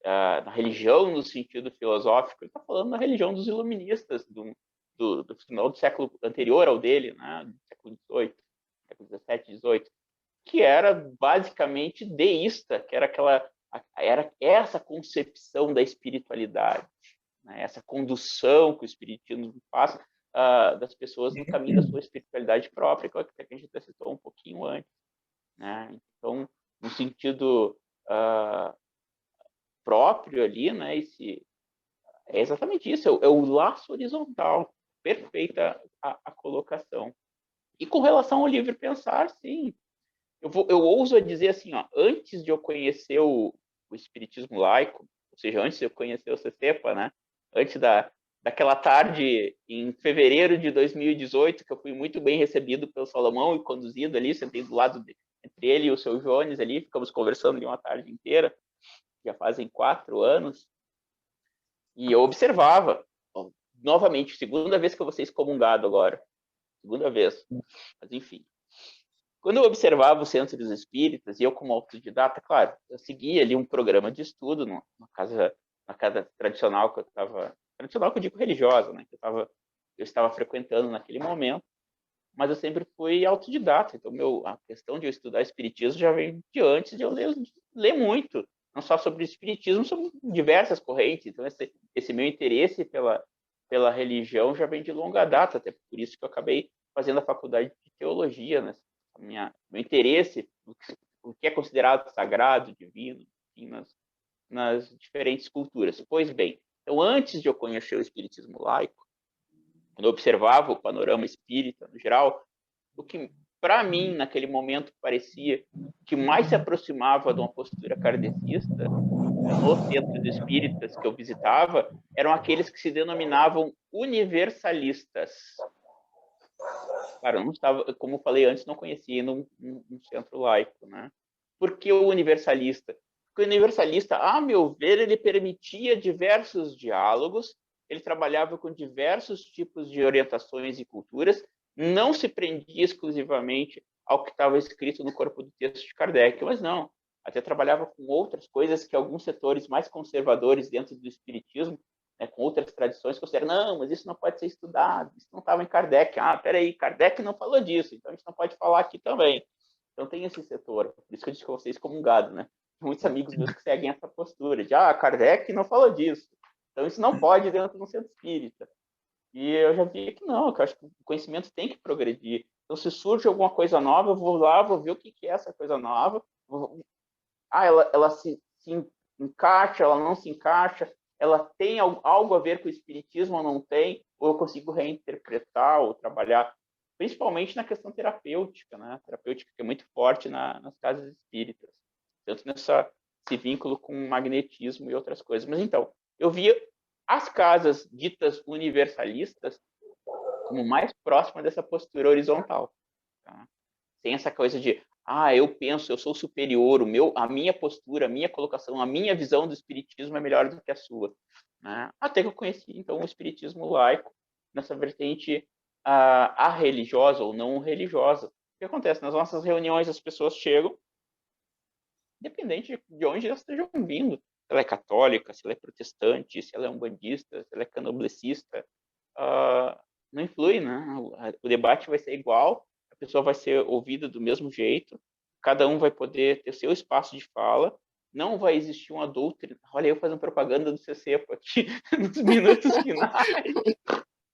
na religião no sentido filosófico, ele está falando na religião dos iluministas, do final do século anterior ao dele, né, do século XVIII, século XVII, XVIII, que era basicamente deísta, que era essa concepção da espiritualidade, né, essa condução que o espiritismo faz das pessoas no caminho da sua espiritualidade própria, que a gente até citou um pouquinho antes, né? Então, no sentido próprio ali, né? É exatamente isso, é o laço horizontal, perfeita a colocação. E com relação ao livre pensar, sim, eu ouso dizer assim, antes de eu conhecer o espiritismo laico, ou seja, antes de eu conhecer o CECEPA, né? Antes daquela tarde em fevereiro de 2018, que eu fui muito bem recebido pelo Salomão e conduzido ali, sentei do lado entre ele e o seu Jones ali, ficamos conversando ali uma tarde inteira, já fazem 4 anos, e eu observava, novamente, segunda vez que eu vou ser excomungado agora, segunda vez, mas enfim. Quando eu observava o Centro dos Espíritas, e eu como autodidata, claro, eu seguia ali um programa de estudo na casa tradicional que eu estava, tradicional que eu digo religiosa, né, que eu estava frequentando naquele momento, mas eu sempre fui autodidata, então a questão de eu estudar espiritismo já vem de antes de eu ler muito, não só sobre o espiritismo, sobre diversas correntes, então esse meu interesse pela religião já vem de longa data, até por isso que eu acabei fazendo a faculdade de teologia, né? Meu interesse o que é considerado sagrado, divino, enfim, nas diferentes culturas. Pois bem, então antes de eu conhecer o espiritismo laico, quando eu observava o panorama espírita no geral, o que para mim naquele momento parecia que mais se aproximava de uma postura kardecista no centro de espíritas que eu visitava eram aqueles que se denominavam universalistas. Cara, eu não estava, como eu falei antes, não conhecia num centro laico, né? Por que o universalista? Porque o universalista, a meu ver, ele permitia diversos diálogos, ele trabalhava com diversos tipos de orientações e culturas, não se prendia exclusivamente ao que estava escrito no corpo do texto de Kardec, mas não, até trabalhava com outras coisas que alguns setores mais conservadores dentro do espiritismo, né, com outras tradições, consideram, não, mas isso não pode ser estudado, isso não estava em Kardec. Peraí, Kardec não falou disso, então a gente não pode falar aqui também. Então tem esse setor, por isso que eu disse que vocês excomungado, né? Muitos amigos meus que seguem essa postura de, Kardec não falou disso, então isso não pode dentro do centro espírita. E eu já vi que não, que eu acho que o conhecimento tem que progredir. Então, se surge alguma coisa nova, eu vou lá, vou ver o que é essa coisa nova. Ela se encaixa, ela não se encaixa, ela tem algo a ver com o espiritismo ou não tem, ou eu consigo reinterpretar ou trabalhar, principalmente na questão terapêutica, né? Terapêutica que é muito forte nas casas espíritas, tanto nesse vínculo com magnetismo e outras coisas. Mas então, eu via as casas ditas universalistas como mais próximas dessa postura horizontal, tá? Sem essa coisa de eu penso, eu sou superior, a minha postura, a minha colocação, a minha visão do espiritismo é melhor do que a sua, né? Até que eu conheci, então, o espiritismo laico, nessa vertente religiosa ou não religiosa. O que acontece? Nas nossas reuniões, as pessoas chegam, independente de onde elas estejam vindo, se ela é católica, se ela é protestante, se ela é umbandista, se ela é candomblessista, não influi, né? O debate vai ser igual, a pessoa vai ser ouvida do mesmo jeito, cada um vai poder ter seu espaço de fala, não vai existir uma doutrina. Olha, eu fazendo propaganda do CCEPA aqui nos minutos finais.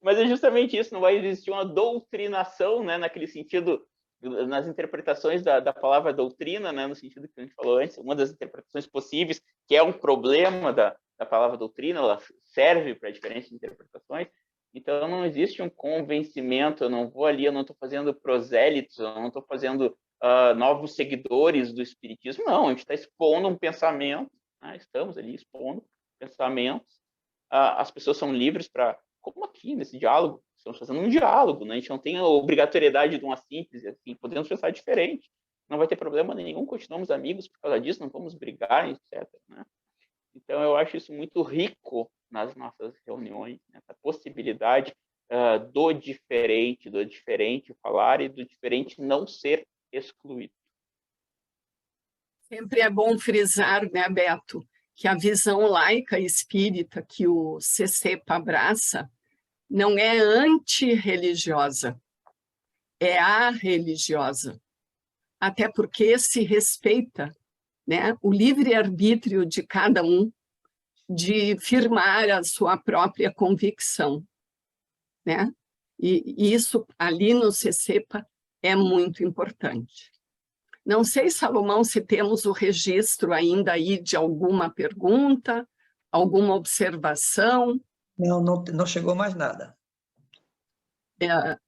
Mas é justamente isso, não vai existir uma doutrinação, né, naquele sentido, nas interpretações da palavra doutrina, né, no sentido que a gente falou antes, uma das interpretações possíveis, que é um problema da palavra doutrina, ela serve para diferentes interpretações. Então, não existe um convencimento, eu não vou ali, eu não estou fazendo prosélitos, eu não estou fazendo novos seguidores do espiritismo, não, a gente está expondo um pensamento, né? Estamos ali expondo pensamentos, as pessoas são livres para, como aqui, nesse diálogo, estamos fazendo um diálogo, né? A gente não tem a obrigatoriedade de uma síntese, assim, podemos pensar diferente, não vai ter problema nenhum, continuamos amigos por causa disso, não vamos brigar, etc., né? Então, eu acho isso muito rico nas nossas reuniões, né? Essa possibilidade do diferente falar e do diferente não ser excluído. Sempre é bom frisar, né, Beto, que a visão laica espírita que o CCEPA abraça não é antirreligiosa, é arreligiosa. Até porque se respeita, né, o livre-arbítrio de cada um de firmar a sua própria convicção, né? E isso ali no CCEPA é muito importante. Não sei, Salomão, se temos o registro ainda aí de alguma pergunta, alguma observação. Não chegou mais nada.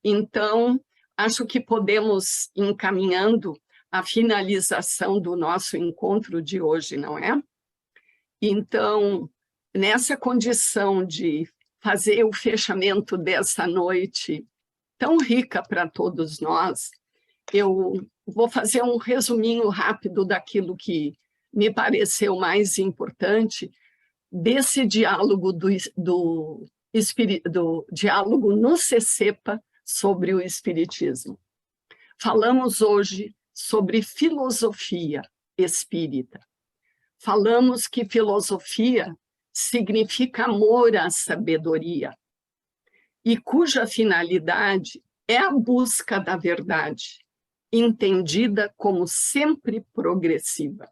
Então, acho que podemos ir encaminhando a finalização do nosso encontro de hoje, não é? Então, nessa condição de fazer o fechamento dessa noite tão rica para todos nós, eu vou fazer um resuminho rápido daquilo que me pareceu mais importante desse diálogo do diálogo no CCEPA sobre o Espiritismo. Falamos hoje sobre filosofia espírita. Falamos que filosofia significa amor à sabedoria e cuja finalidade é a busca da verdade, entendida como sempre progressiva.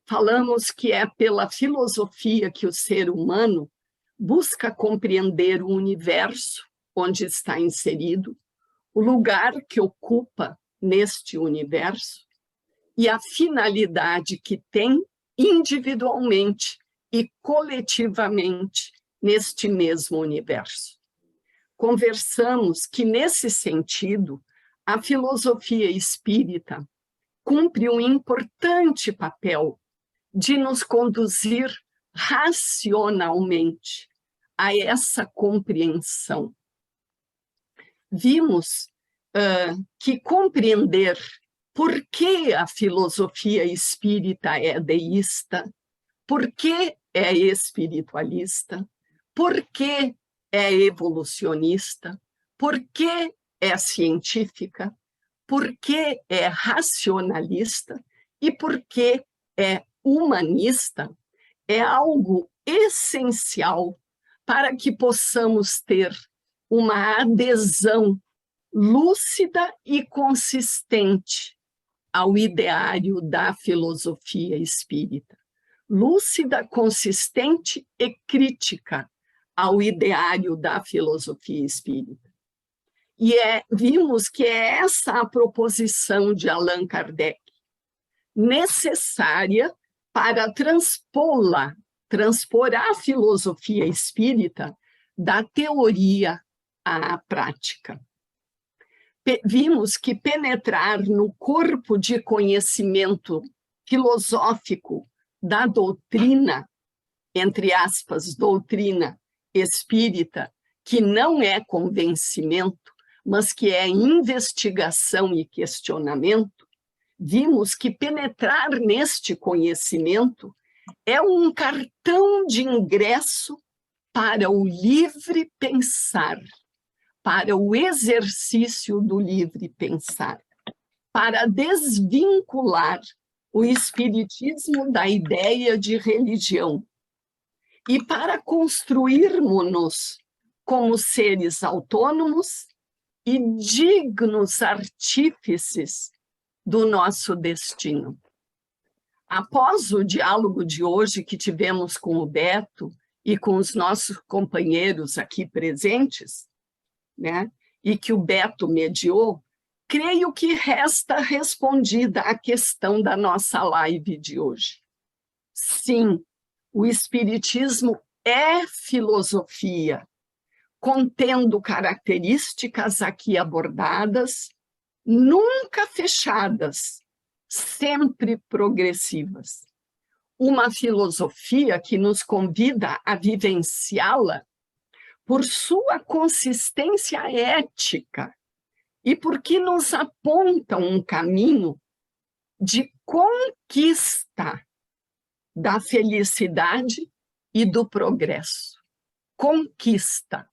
Falamos que é pela filosofia que o ser humano busca compreender o universo onde está inserido, o lugar que ocupa neste universo e a finalidade que tem individualmente e coletivamente neste mesmo universo. Conversamos que, nesse sentido, a filosofia espírita cumpre um importante papel de nos conduzir racionalmente a essa compreensão. Vimos que compreender por que a filosofia espírita é deísta, por que é espiritualista, por que é evolucionista, por que é científica, por que é racionalista e por que é humanista, é algo essencial para que possamos ter uma adesão lúcida e consistente ao ideário da filosofia espírita. Lúcida, consistente e crítica ao ideário da filosofia espírita. E vimos que é essa a proposição de Allan Kardec, necessária para transpor a filosofia espírita da teoria à prática. Vimos que penetrar no corpo de conhecimento filosófico da doutrina, entre aspas, doutrina espírita, que não é convencimento, mas que é investigação e questionamento, vimos que penetrar neste conhecimento é um cartão de ingresso para o livre pensar, para o exercício do livre pensar, para desvincular o espiritismo da ideia de religião e para construirmos-nos como seres autônomos e dignos artífices do nosso destino. Após o diálogo de hoje que tivemos com o Beto e com os nossos companheiros aqui presentes, né, e que o Beto mediou, creio que resta respondida a questão da nossa live de hoje. Sim, o Espiritismo é filosofia, contendo características aqui abordadas, nunca fechadas, sempre progressivas. Uma filosofia que nos convida a vivenciá-la por sua consistência ética e porque nos aponta um caminho de conquista da felicidade e do progresso. Conquista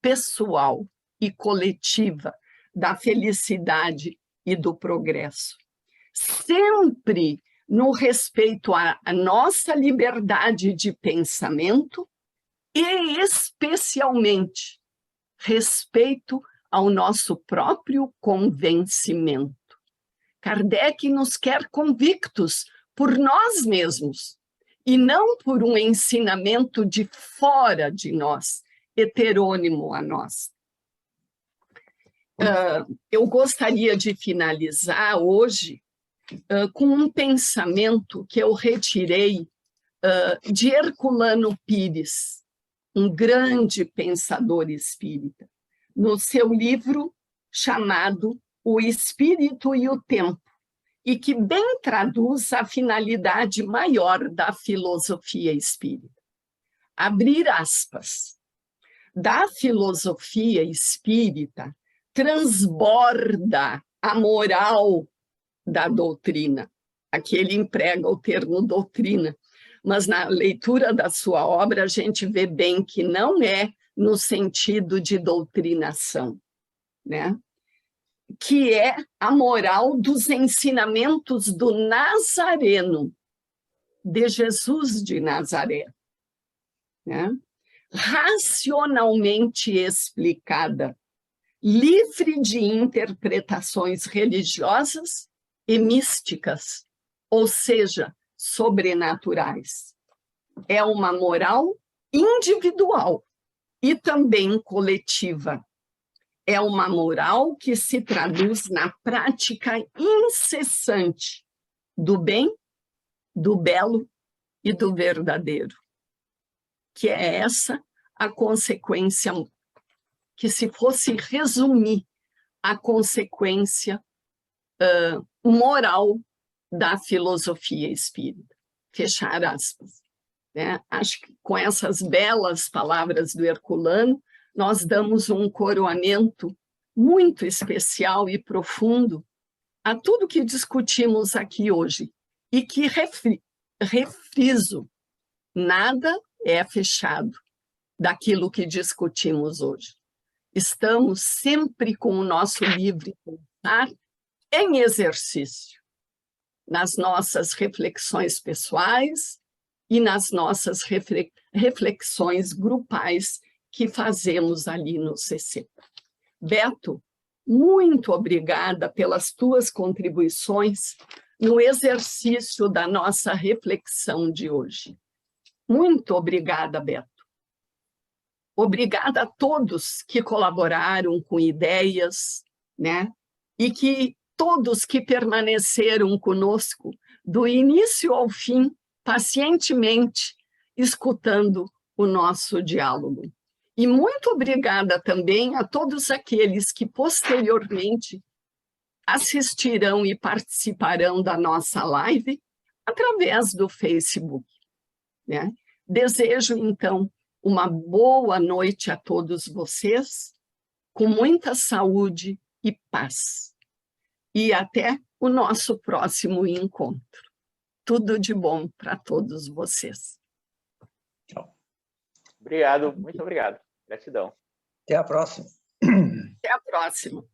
pessoal e coletiva da felicidade e do progresso. Sempre no respeito à nossa liberdade de pensamento e, especialmente, respeito ao nosso próprio convencimento. Kardec nos quer convictos por nós mesmos e não por um ensinamento de fora de nós, heterônimo a nós. Eu gostaria de finalizar hoje com um pensamento que eu retirei de Herculano Pires, um grande pensador espírita, no seu livro chamado O Espírito e o Tempo, e que bem traduz a finalidade maior da filosofia espírita. Abrir aspas. Da filosofia espírita transborda a moral da doutrina. Aqui ele emprega o termo doutrina, mas na leitura da sua obra a gente vê bem que não é no sentido de doutrinação, né? Que é a moral dos ensinamentos do Nazareno, de Jesus de Nazaré, né? Racionalmente explicada, livre de interpretações religiosas e místicas, ou seja, sobrenaturais. É uma moral individual e também coletiva. É uma moral que se traduz na prática incessante do bem, do belo e do verdadeiro. Que é essa a consequência, que se fosse resumir a consequência moral da filosofia espírita. Fechar aspas. Né? Acho que com essas belas palavras do Herculano, nós damos um coroamento muito especial e profundo a tudo que discutimos aqui hoje e que refriso, nada é fechado daquilo que discutimos hoje. Estamos sempre com o nosso livre pensar em exercício, nas nossas reflexões pessoais e nas nossas reflexões grupais que fazemos ali no CC. Beto, muito obrigada pelas tuas contribuições no exercício da nossa reflexão de hoje. Muito obrigada, Beto. Obrigada a todos que colaboraram com ideias, né? E que todos que permaneceram conosco do início ao fim, pacientemente, escutando o nosso diálogo. E muito obrigada também a todos aqueles que posteriormente assistirão e participarão da nossa live através do Facebook, né? Desejo, então, uma boa noite a todos vocês, com muita saúde e paz. E até o nosso próximo encontro. Tudo de bom para todos vocês. Tchau. Obrigado, muito obrigado. Gratidão. Até a próxima. Até a próxima.